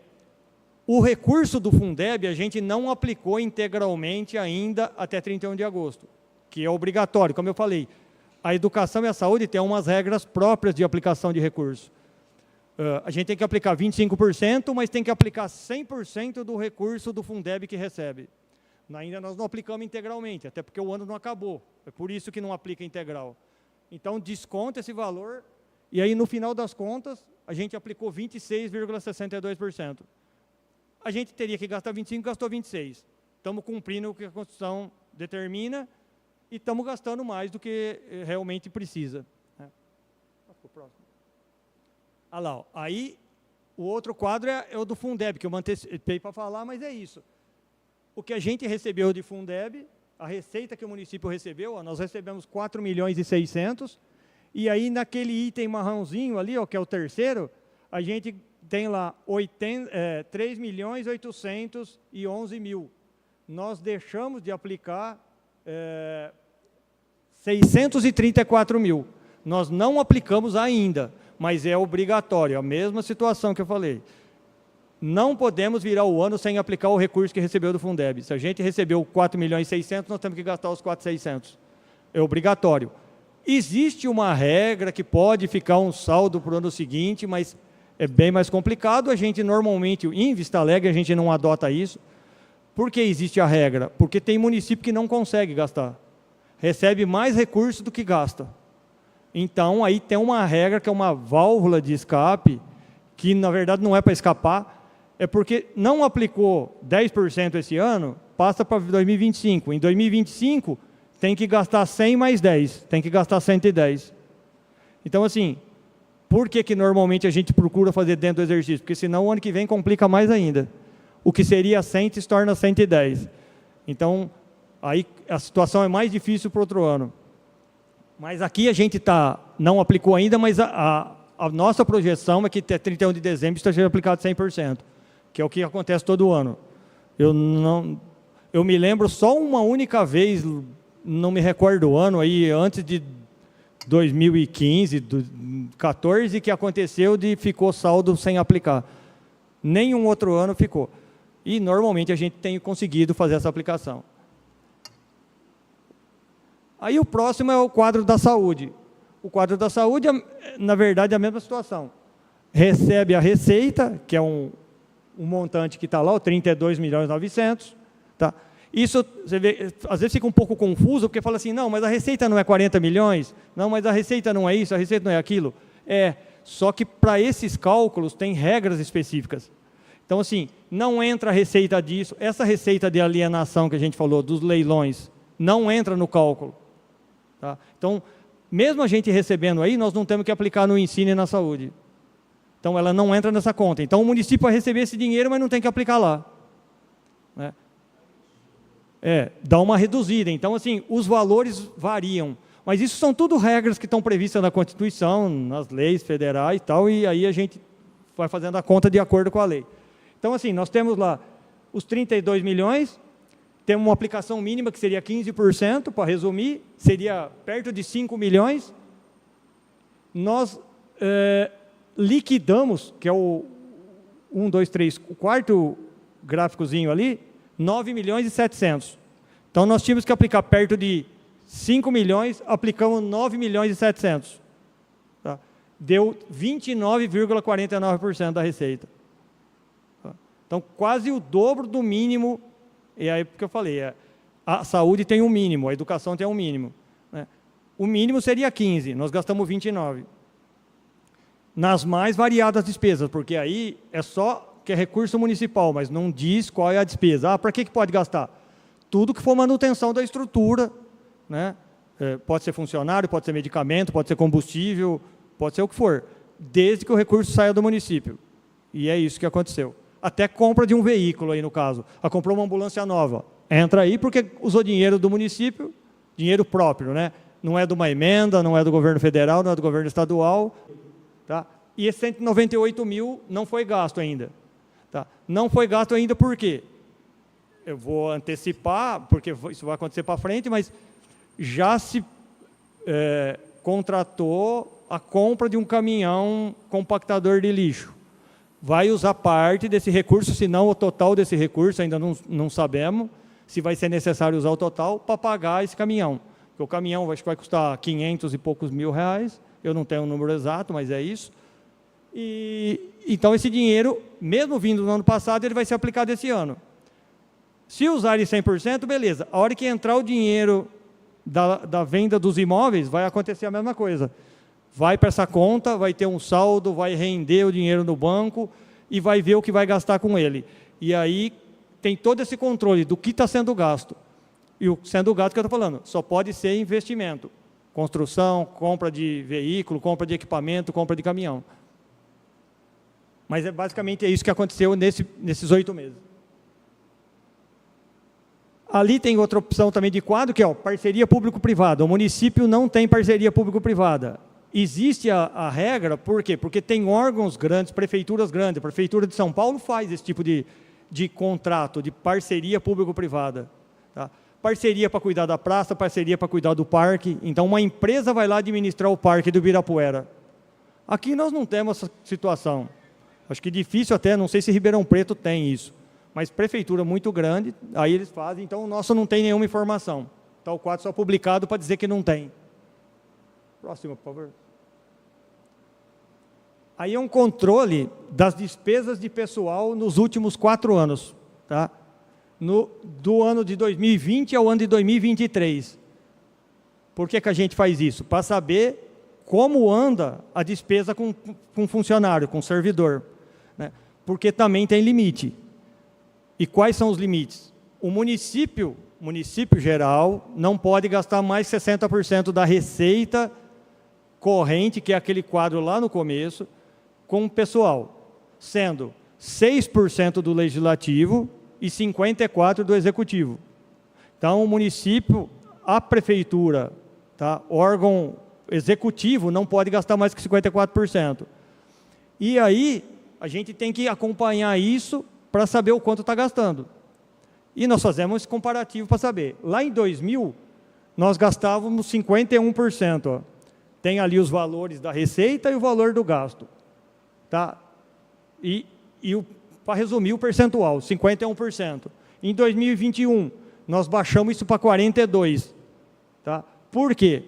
o recurso do Fundeb, a gente não aplicou integralmente ainda até 31 de agosto, que é obrigatório, como eu falei. A educação e a saúde têm umas regras próprias de aplicação de recurso. A gente tem que aplicar 25%, mas tem que aplicar 100% do recurso do Fundeb que recebe. Ainda nós não aplicamos integralmente, até porque o ano não acabou. É por isso que não aplica integral. Então, desconta esse valor, e aí, no final das contas, a gente aplicou 26,62%. A gente teria que gastar 25%, gastou 26%. Estamos cumprindo o que a Constituição determina e estamos gastando mais do que realmente precisa. Olha lá, ó. Aí o outro quadro é o do Fundeb, que eu antecipei para falar, mas é isso. O que a gente recebeu de Fundeb, a receita que o município recebeu, ó, nós recebemos 4.600.000, e aí naquele item marrãozinho ali, ó, que é o terceiro, a gente tem lá 3.811.000. Nós deixamos de aplicar 634.000. Nós não aplicamos ainda, mas é obrigatório, a mesma situação que eu falei. Não podemos virar o ano sem aplicar o recurso que recebeu do Fundeb. Se a gente recebeu 4.600.000, nós temos que gastar os 4.600. É obrigatório. Existe uma regra que pode ficar um saldo para o ano seguinte, mas é bem mais complicado. A gente normalmente, em Vista Alegre, a gente não adota isso. Por que existe a regra? Porque tem município que não consegue gastar. Recebe mais recurso do que gasta. Então, aí tem uma regra que é uma válvula de escape, que na verdade não é para escapar, é porque não aplicou 10% esse ano, passa para 2025. Em 2025, tem que gastar 100 mais 10, tem que gastar 110. Então, assim, por que normalmente a gente procura fazer dentro do exercício? Porque senão o ano que vem complica mais ainda. O que seria 100 se torna 110. Então, aí a situação é mais difícil para o outro ano. Mas aqui a gente não aplicou ainda, mas a nossa projeção é que até 31 de dezembro esteja aplicado 100%, que é o que acontece todo ano. Eu me lembro só uma única vez, não me recordo o ano, aí, antes de 2015, 2014, que aconteceu ficou saldo sem aplicar. Nenhum outro ano ficou. E, normalmente, a gente tem conseguido fazer essa aplicação. Aí, o próximo é o quadro da saúde. O quadro da saúde, na verdade, é a mesma situação. Recebe a receita, que é um montante que está lá, o 32.900.000, tá? Isso, você vê, às vezes fica um pouco confuso, porque fala assim, não, mas a receita não é 40 milhões, não, mas a receita não é isso, a receita não é aquilo. Só que para esses cálculos tem regras específicas. Então, assim, não entra a receita disso, essa receita de alienação que a gente falou, dos leilões, não entra no cálculo. Tá? Então, mesmo a gente recebendo aí, nós não temos que aplicar no ensino e na saúde. Então, ela não entra nessa conta. Então, o município vai receber esse dinheiro, mas não tem que aplicar lá. Né? Dá uma reduzida. Então, assim, os valores variam. Mas isso são tudo regras que estão previstas na Constituição, nas leis federais e tal, e aí a gente vai fazendo a conta de acordo com a lei. Então, assim, nós temos lá os 32 milhões, temos uma aplicação mínima que seria 15%, para resumir, seria perto de 5 milhões. Nós liquidamos, que é o 1, 2, 3, o quarto gráficozinho ali, 9.700.000. Então, nós tínhamos que aplicar perto de 5 milhões, aplicamos 9.700.000. Tá? Deu 29,49% da receita. Tá? Então, quase o dobro do mínimo. E aí, porque eu falei, a saúde tem um mínimo, a educação tem um mínimo. Né? O mínimo seria 15, nós gastamos 29. Nas mais variadas despesas, porque aí é só que é recurso municipal, mas não diz qual é a despesa. Para que pode gastar? Tudo que for manutenção da estrutura, né? Pode ser funcionário, pode ser medicamento, pode ser combustível, pode ser o que for, desde que o recurso saia do município. E é isso que aconteceu. Até compra de um veículo aí no caso. Comprou uma ambulância nova. Entra aí porque usou dinheiro do município, dinheiro próprio, né? Não é de uma emenda, não é do governo federal, não é do governo estadual. Tá? E esse 198 mil não foi gasto ainda. Tá? Não foi gasto ainda por quê? Eu vou antecipar, porque isso vai acontecer para frente, mas já se contratou a compra de um caminhão compactador de lixo. Vai usar parte desse recurso, se não o total desse recurso, ainda não sabemos se vai ser necessário usar o total para pagar esse caminhão. Porque o caminhão acho que vai custar 500 e poucos mil reais, eu não tenho o número exato, mas é isso. Então, esse dinheiro, mesmo vindo no ano passado, ele vai ser aplicado esse ano. Se usarem 100%, beleza. A hora que entrar o dinheiro da venda dos imóveis, vai acontecer a mesma coisa. vai para essa conta, vai ter um saldo, vai render o dinheiro no banco e vai ver o que vai gastar com ele. E aí tem todo esse controle do que está sendo gasto. E o sendo gasto que eu estou falando, só pode ser investimento. Construção, compra de veículo, compra de equipamento, compra de caminhão. Mas basicamente é isso que aconteceu nesses 8 meses. Ali tem outra opção também de quadro, que é parceria público-privada. O município não tem parceria público-privada. Existe a regra, por quê? Porque tem órgãos grandes, prefeituras grandes. A Prefeitura de São Paulo faz esse tipo de contrato, de parceria público-privada. Tá? Parceria para cuidar da praça, parceria para cuidar do parque. Então, uma empresa vai lá administrar o parque do Ibirapuera. Aqui nós não temos essa situação. Acho que difícil até, não sei se Ribeirão Preto tem isso. Mas prefeitura muito grande, aí eles fazem, então o nosso não tem nenhuma informação. Está o quadro só publicado para dizer que não tem. Próximo, por favor. Aí é um controle das despesas de pessoal nos últimos 4 anos. Tá? Do ano de 2020 ao ano de 2023. Por que a gente faz isso? Para saber como anda a despesa com funcionário, com servidor. Né? Porque também tem limite. E quais são os limites? O município geral, não pode gastar mais 60% da receita corrente, que é aquele quadro lá no começo, com o pessoal, sendo 6% do legislativo e 54% do executivo. Então, o município, a prefeitura, tá, órgão executivo, não pode gastar mais que 54%. E aí, a gente tem que acompanhar isso para saber o quanto está gastando. E nós fazemos esse comparativo para saber. Lá em 2000, nós gastávamos 51%. Ó. Tem ali os valores da receita e o valor do gasto. Tá? Para resumir, o percentual, 51%. Em 2021, nós baixamos isso para 42%. Tá? Por quê?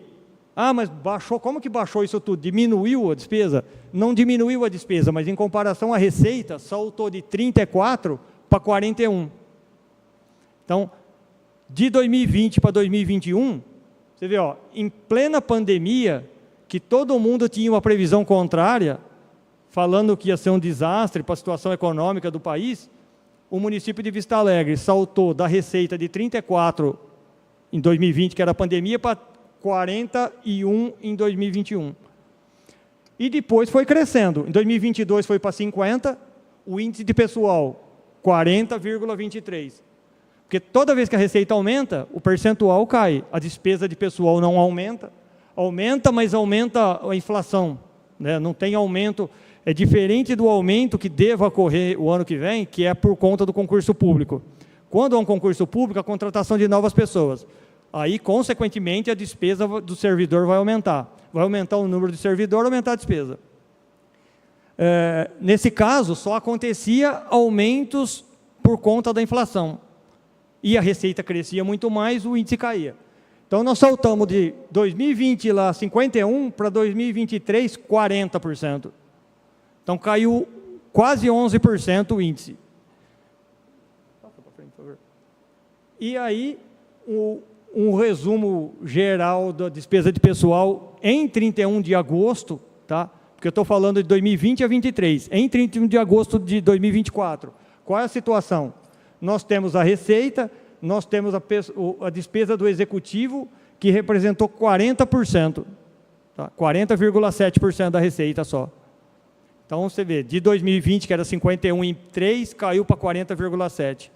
Ah, mas baixou, como que baixou isso tudo? Diminuiu a despesa? Não diminuiu a despesa, mas em comparação à receita, saltou de 34% para 41%. Então, de 2020 para 2021, você vê, ó, em plena pandemia, que todo mundo tinha uma previsão contrária, falando que ia ser um desastre para a situação econômica do país, o município de Vista Alegre saltou da receita de 34% em 2020, que era a pandemia, para 41% em 2021. E depois foi crescendo. Em 2022 foi para 50%, o índice de pessoal, 40,23%. Porque toda vez que a receita aumenta, o percentual cai. A despesa de pessoal não aumenta. Aumenta, mas aumenta a inflação. Né? Não tem aumento. É diferente do aumento que deva ocorrer o ano que vem, que é por conta do concurso público. Quando há um concurso público, a contratação de novas pessoas. Aí, consequentemente, a despesa do servidor vai aumentar. Vai aumentar o número de servidor, aumentar a despesa. Nesse caso, só acontecia aumentos por conta da inflação. E a receita crescia muito mais, o índice caía. Então, nós saltamos de 2020, lá, 51%, para 2023, 40%. Então, caiu quase 11% o índice. Passa para frente, por favor. E aí, um resumo geral da despesa de pessoal em 31 de agosto, tá? Porque eu estou falando de 2020 a 2023, em 31 de agosto de 2024. Qual é a situação? Nós temos a receita, nós temos a despesa do executivo, que representou 40%, tá? 40,7% da receita só. Então, você vê, de 2020, que era 51,3%, caiu para 40,7%.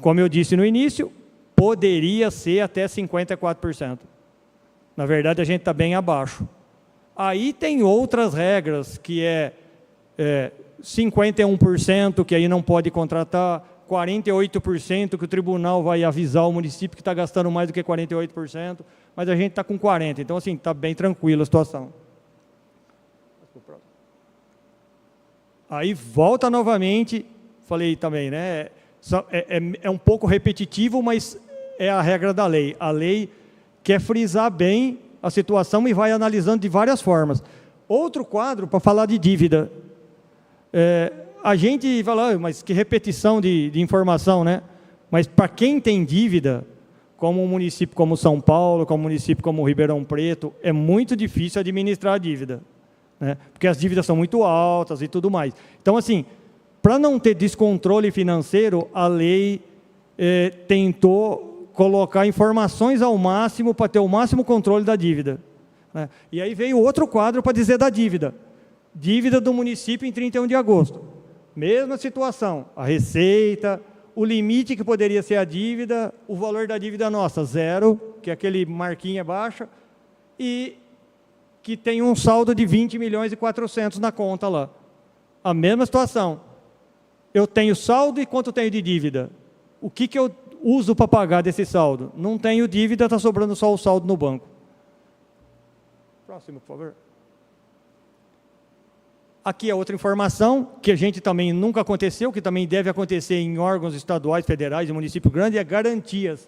Como eu disse no início, poderia ser até 54%. Na verdade, a gente está bem abaixo. Aí tem outras regras, que é 51%, que aí não pode contratar, 48%, que o tribunal vai avisar o município que está gastando mais do que 48%, mas a gente está com 40%. Então, assim, está bem tranquila a situação. Aí volta novamente, falei também, né? É um pouco repetitivo, mas é a regra da lei. A lei quer frisar bem a situação e vai analisando de várias formas. Outro quadro para falar de dívida. A gente fala, mas que repetição de informação, né? Mas para quem tem dívida, como um município como São Paulo, como um município como Ribeirão Preto, é muito difícil administrar a dívida, né? Porque as dívidas são muito altas e tudo mais. Então, assim, para não ter descontrole financeiro, a lei tentou colocar informações ao máximo para ter o máximo controle da dívida, né? E aí veio outro quadro para dizer da dívida. Dívida do município em 31 de agosto. Mesma situação, a receita, o limite que poderia ser a dívida, o valor da dívida nossa, 0, que é aquele marquinha baixa, e que tem um saldo de 20 milhões e 400 na conta lá. A mesma situação. Eu tenho saldo e quanto tenho de dívida? O que eu uso para pagar desse saldo? Não tenho dívida, está sobrando só o saldo no banco. Próximo, por favor. Aqui é outra informação, que a gente também nunca aconteceu, que também deve acontecer em órgãos estaduais, federais e município grande, é garantias.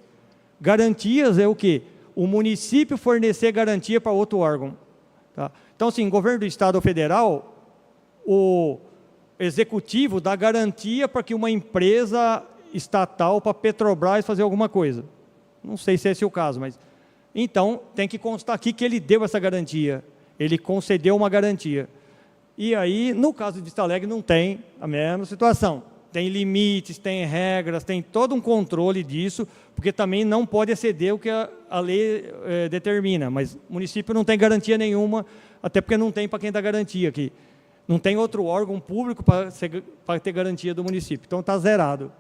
Garantias é o quê? O município fornecer garantia para outro órgão. Tá? Então, assim, governo do estado ou federal, o executivo dá garantia para que uma empresa estatal, para a Petrobras, fazer alguma coisa. Não sei se esse é o caso, mas... Então, tem que constar aqui que ele deu essa garantia. Ele concedeu uma garantia. E aí, no caso de Vista Alegre, não tem a mesma situação. Tem limites, tem regras, tem todo um controle disso, porque também não pode exceder o que a lei determina. Mas o município não tem garantia nenhuma, até porque não tem para quem dá garantia aqui. Não tem outro órgão público para ter garantia do município. Então, está zerado.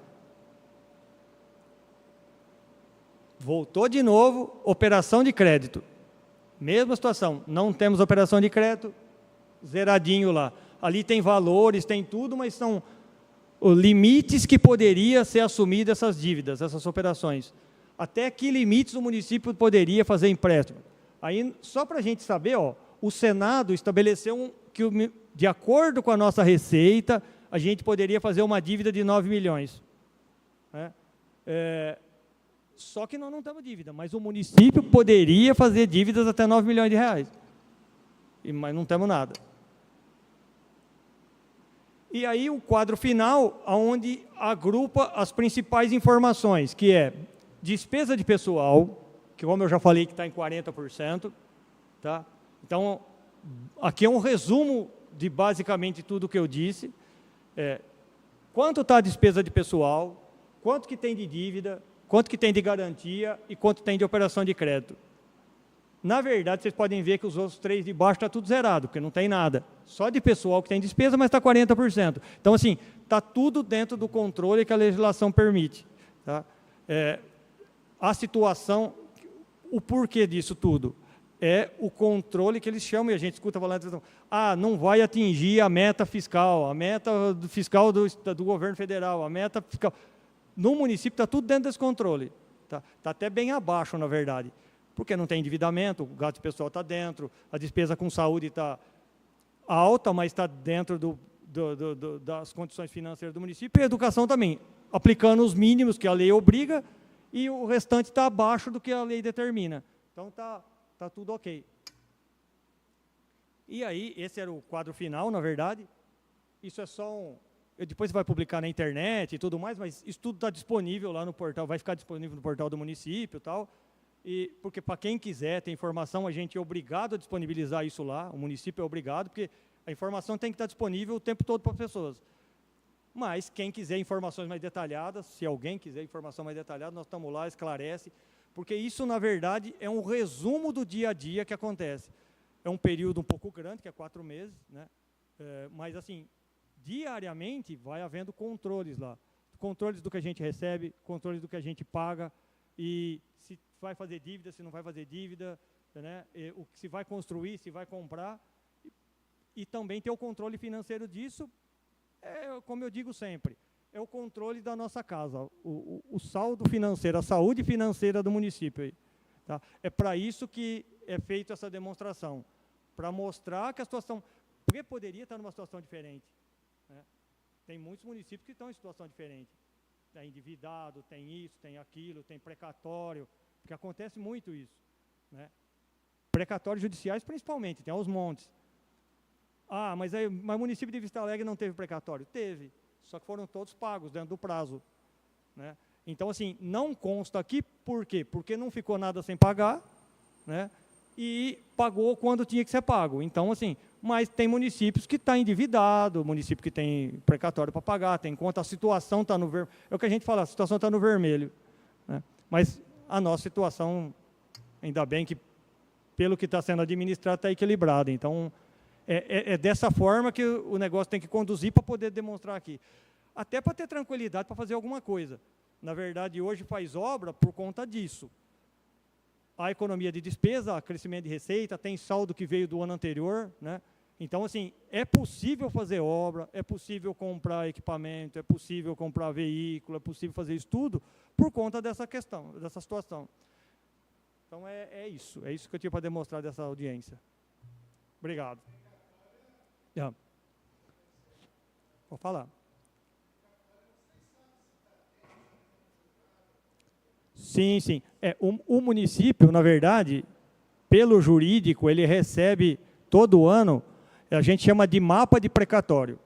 Voltou de novo, operação de crédito. Mesma situação, não temos operação de crédito, zeradinho lá. Ali tem valores, tem tudo, mas são os limites que poderia ser assumido essas dívidas, essas operações. Até que limites o município poderia fazer empréstimo. Aí, só para a gente saber, ó, o Senado estabeleceu que, de acordo com a nossa receita, a gente poderia fazer uma dívida de 9 milhões. Né? Só que nós não temos dívida, mas o município poderia fazer dívidas até 9 milhões de reais. Mas não temos nada. E aí o quadro final, onde agrupa as principais informações, que é despesa de pessoal, que como eu já falei que está em 40%, tá? Então, aqui é um resumo de basicamente tudo que eu disse. Quanto está a despesa de pessoal, quanto que tem de dívida, quanto que tem de garantia e quanto tem de operação de crédito. Na verdade, vocês podem ver que os outros 3 de baixo está tudo zerado, porque não tem nada. Só de pessoal que tem despesa, mas está 40%. Então, assim, está tudo dentro do controle que a legislação permite. Tá? A situação, o porquê disso tudo? É o controle que eles chamam, e a gente escuta falando, não vai atingir a meta fiscal do governo federal, a meta fiscal. No município está tudo dentro desse controle. Está até bem abaixo, na verdade. Porque não tem endividamento, o gasto pessoal está dentro, a despesa com saúde está alta, mas está dentro das condições financeiras do município, e a educação também, aplicando os mínimos que a lei obriga, e o restante está abaixo do que a lei determina. Então, está tudo ok. E aí, esse era o quadro final, na verdade. Isso é só depois você vai publicar na internet e tudo mais, mas isso tudo está disponível lá no portal, vai ficar disponível no portal do município e tal. Porque para quem quiser ter informação, a gente é obrigado a disponibilizar isso lá, o município é obrigado, porque a informação tem que estar disponível o tempo todo para as pessoas. Mas quem quiser informações mais detalhadas, se alguém quiser informação mais detalhada, nós estamos lá, esclarece, porque isso, na verdade, é um resumo do dia a dia que acontece. É um período um pouco grande, que é 4 meses, né? Mas, assim, diariamente vai havendo controles lá. Controles do que a gente recebe, controles do que a gente paga, e se vai fazer dívida, se não vai fazer dívida, né? Se vai construir, se vai comprar, e também ter o controle financeiro disso, como eu digo sempre, é o controle da nossa casa, o saldo financeiro, a saúde financeira do município. Aí, tá? É para isso que é feita essa demonstração, para mostrar que a situação, porque poderia estar numa situação diferente. Né? Tem muitos municípios que estão em situação diferente. Tem endividado, tem isso, tem aquilo, tem precatório, porque acontece muito isso. Né? Precatórios judiciais, principalmente, tem aos montes. Mas o município de Vista Alegre não teve precatório? Teve, só que foram todos pagos dentro do prazo. Né? Então, assim, não consta aqui, por quê? Porque não ficou nada sem pagar, né? E pagou quando tinha que ser pago. Então, assim, mas tem municípios que estão endividados, município que tem precatório para pagar, tem conta, a situação está no vermelho. É o que a gente fala, a situação está no vermelho. Né? Mas a nossa situação, ainda bem que, pelo que está sendo administrado, está equilibrada. Então, é dessa forma que o negócio tem que conduzir para poder demonstrar aqui. Até para ter tranquilidade para fazer alguma coisa. Na verdade, hoje faz obra por conta disso. A economia de despesa, crescimento de receita, tem saldo que veio do ano anterior, né? Então, assim, é possível fazer obra, é possível comprar equipamento, é possível comprar veículo, é possível fazer isso tudo por conta dessa questão, dessa situação. Então, é isso que eu tinha para demonstrar dessa audiência. Obrigado. Vou falar. Sim, sim. O município, na verdade, pelo jurídico, ele recebe todo ano, a gente chama de mapa de precatório.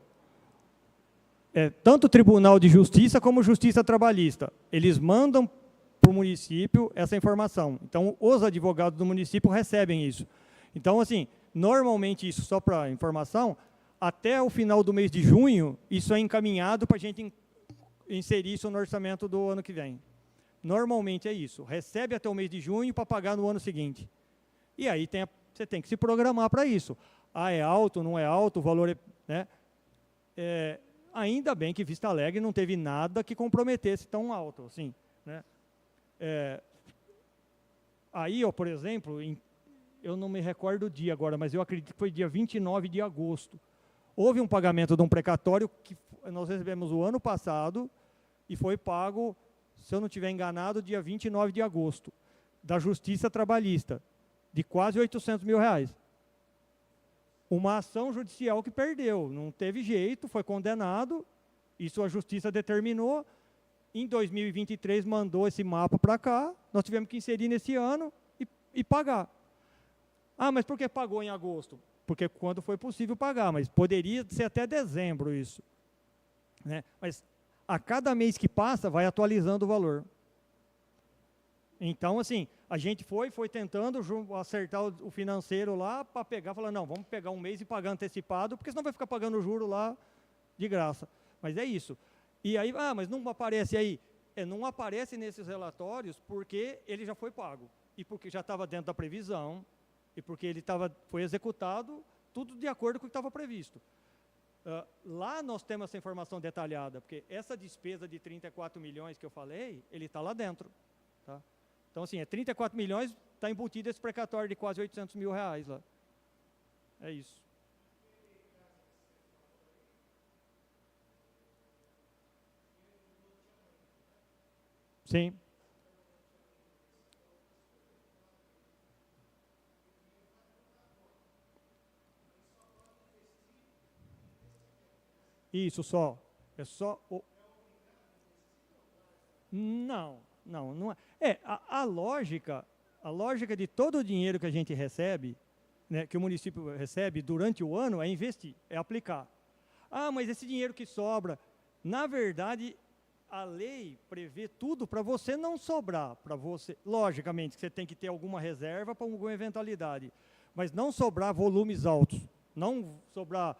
Tanto o Tribunal de Justiça como Justiça Trabalhista. Eles mandam para o município essa informação. Então, os advogados do município recebem isso. Então, assim, normalmente isso, só para informação, até o final do mês de junho, isso é encaminhado para a gente inserir isso no orçamento do ano que vem. Normalmente é isso. Recebe até o mês de junho para pagar no ano seguinte. E aí você tem que se programar para isso. Ah, é alto, não é alto, o valor é... Né? Ainda bem que Vista Alegre não teve nada que comprometesse tão alto. Assim, né? Aí, ó, por exemplo, eu não me recordo o dia agora, mas eu acredito que foi dia 29 de agosto. Houve um pagamento de um precatório que nós recebemos o ano passado e foi pago, se eu não estiver enganado, dia 29 de agosto, da Justiça Trabalhista, de quase R$800 mil. Uma ação judicial que perdeu, não teve jeito, foi condenado, isso a Justiça determinou, em 2023 mandou esse mapa para cá, nós tivemos que inserir nesse ano e pagar. Ah, mas por que pagou em agosto? Porque quando foi possível pagar, mas poderia ser até dezembro isso. Né? Mas a cada mês que passa, vai atualizando o valor. Então, assim, a gente foi tentando acertar o financeiro lá para pegar, falar, não, vamos pegar um mês e pagar antecipado, porque senão vai ficar pagando o juro lá de graça. Mas é isso. E aí, mas não aparece aí. Não aparece nesses relatórios porque ele já foi pago. E porque já estava dentro da previsão, e porque ele foi executado, tudo de acordo com o que estava previsto. Lá nós temos essa informação detalhada, porque essa despesa de 34 milhões que eu falei, ele está lá dentro. Tá? Então, assim, 34 milhões, está embutido esse precatório de quase R$800 mil lá. É isso. Sim. Isso só. É só o... Não é. A lógica de todo o dinheiro que a gente recebe, né, que o município recebe durante o ano, é investir, é aplicar. Ah, mas esse dinheiro que sobra, na verdade, a lei prevê tudo para você não sobrar, para você, logicamente, você tem que ter alguma reserva para alguma eventualidade, mas não sobrar volumes altos, não sobrar,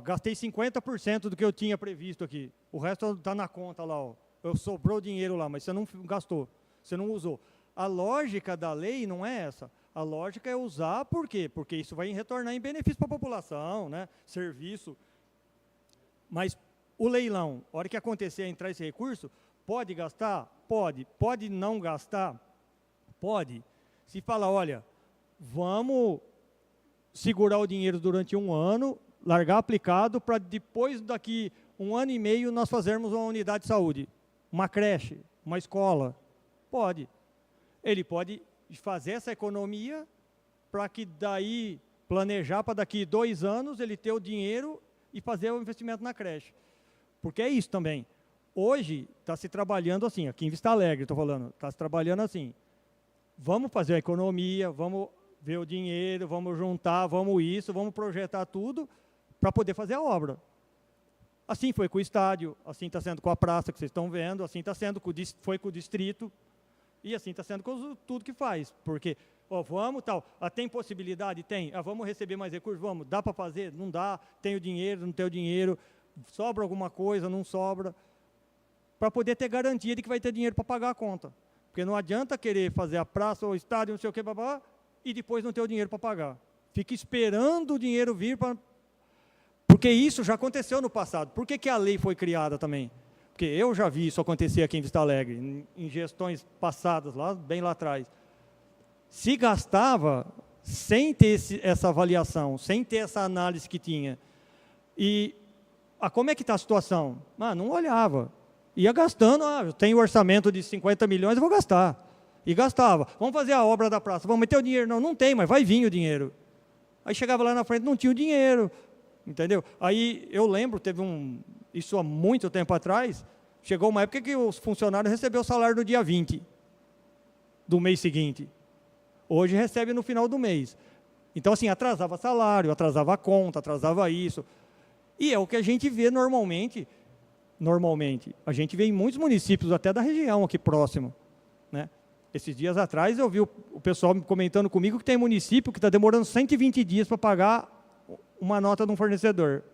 gastei 50% do que eu tinha previsto aqui, o resto está na conta lá, sobrou dinheiro lá, mas você não gastou, você não usou. A lógica da lei não é essa. A lógica é usar, por quê? Porque isso vai retornar em benefício para a população, né? Serviço. Mas o leilão, a hora que acontecer, entrar esse recurso, pode gastar? Pode. Pode não gastar? Pode. Se fala, olha, vamos segurar o dinheiro durante um ano, largar aplicado, para depois, daqui 1 ano e meio, nós fazermos uma unidade de saúde, uma creche, uma escola. Pode. Ele pode fazer essa economia para que daí, planejar para daqui 2 anos, ele ter o dinheiro e fazer o investimento na creche. Porque é isso também. Hoje está se trabalhando assim, aqui em Vista Alegre, estou falando, está se trabalhando assim. Vamos fazer a economia, vamos ver o dinheiro, vamos juntar, vamos projetar tudo para poder fazer a obra. Assim foi com o estádio, assim está sendo com a praça que vocês estão vendo, assim está sendo foi com o distrito, e assim está sendo com tudo que faz. Porque, ó, vamos, tal, tem possibilidade? Tem. Vamos receber mais recursos? Vamos. Dá para fazer? Não dá. Tem o dinheiro, não tem o dinheiro. Sobra alguma coisa, não sobra. Para poder ter garantia de que vai ter dinheiro para pagar a conta. Porque não adianta querer fazer a praça ou o estádio, não sei o que, e depois não ter o dinheiro para pagar. Fica esperando o dinheiro vir para... Porque isso já aconteceu no passado. Por que a lei foi criada também? Porque eu já vi isso acontecer aqui em Vista Alegre, em gestões passadas, bem lá atrás. Se gastava sem ter essa avaliação, sem ter essa análise que tinha. E como é que está a situação? Não olhava. Ia gastando, eu tenho orçamento de 50 milhões, eu vou gastar. E gastava. Vamos fazer a obra da praça, vamos meter o dinheiro. Não tem, mas vai vir o dinheiro. Aí chegava lá na frente, não tinha o dinheiro. Entendeu? Aí eu lembro, isso há muito tempo atrás, chegou uma época que os funcionários receberam o salário no dia 20 do mês seguinte. Hoje recebe no final do mês. Então, assim, atrasava salário, atrasava a conta, atrasava isso. E é o que a gente vê normalmente, a gente vê em muitos municípios, até da região aqui próximo, né? Esses dias atrás eu vi o pessoal comentando comigo que tem município que está demorando 120 dias para pagar uma nota de um fornecedor.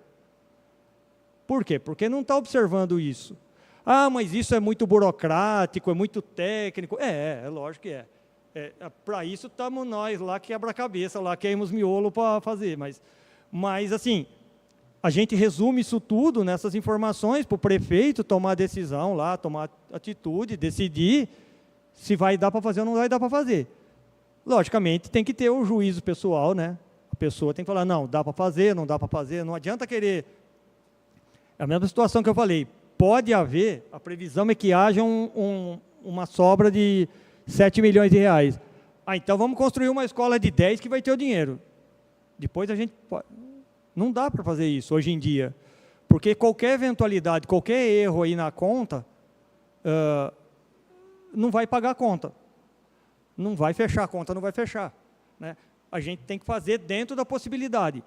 Por quê? Porque não está observando isso. Mas isso é muito burocrático, é muito técnico. É lógico que é. Para isso estamos nós lá, quebra-cabeça, lá queimamos miolo para fazer. Mas, assim, a gente resume isso tudo nessas informações para o prefeito tomar a decisão lá, tomar atitude, decidir se vai dar para fazer ou não vai dar para fazer. Logicamente, tem que ter o juízo pessoal, né? A pessoa tem que falar, não, dá para fazer, não dá para fazer, não adianta querer... É a mesma situação que eu falei, pode haver, a previsão é que haja uma sobra de 7 milhões de reais. Então vamos construir uma escola de 10 que vai ter o dinheiro. Depois a gente pode... Não dá para fazer isso hoje em dia, porque qualquer eventualidade, qualquer erro aí na conta, não vai pagar a conta. Não vai fechar a conta, não vai fechar, né? A gente tem que fazer dentro da possibilidade.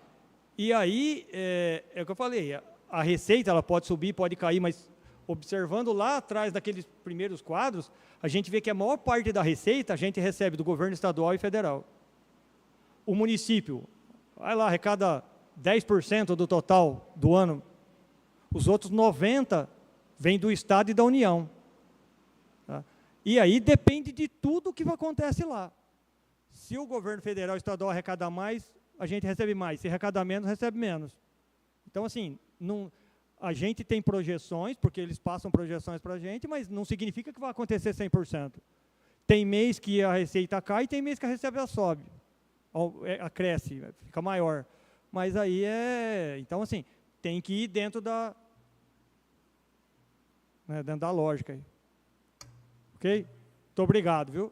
E aí, é o que eu falei, a receita ela pode subir, pode cair, mas observando lá atrás daqueles primeiros quadros, a gente vê que a maior parte da receita a gente recebe do governo estadual e federal. O município, vai lá, arrecada 10% do total do ano, os outros 90% vêm do Estado e da União. Tá? E aí depende de tudo que acontece lá. Se o governo federal e estadual arrecadar mais, a gente recebe mais. Se arrecadar menos, recebe menos. Então, assim, a gente tem projeções, porque eles passam projeções para a gente, mas não significa que vai acontecer 100%. Tem mês que a receita cai, e tem mês que a receita sobe. Cresce, fica maior. Mas aí então, assim, tem que ir dentro da lógica. Aí. Ok? Muito obrigado, viu?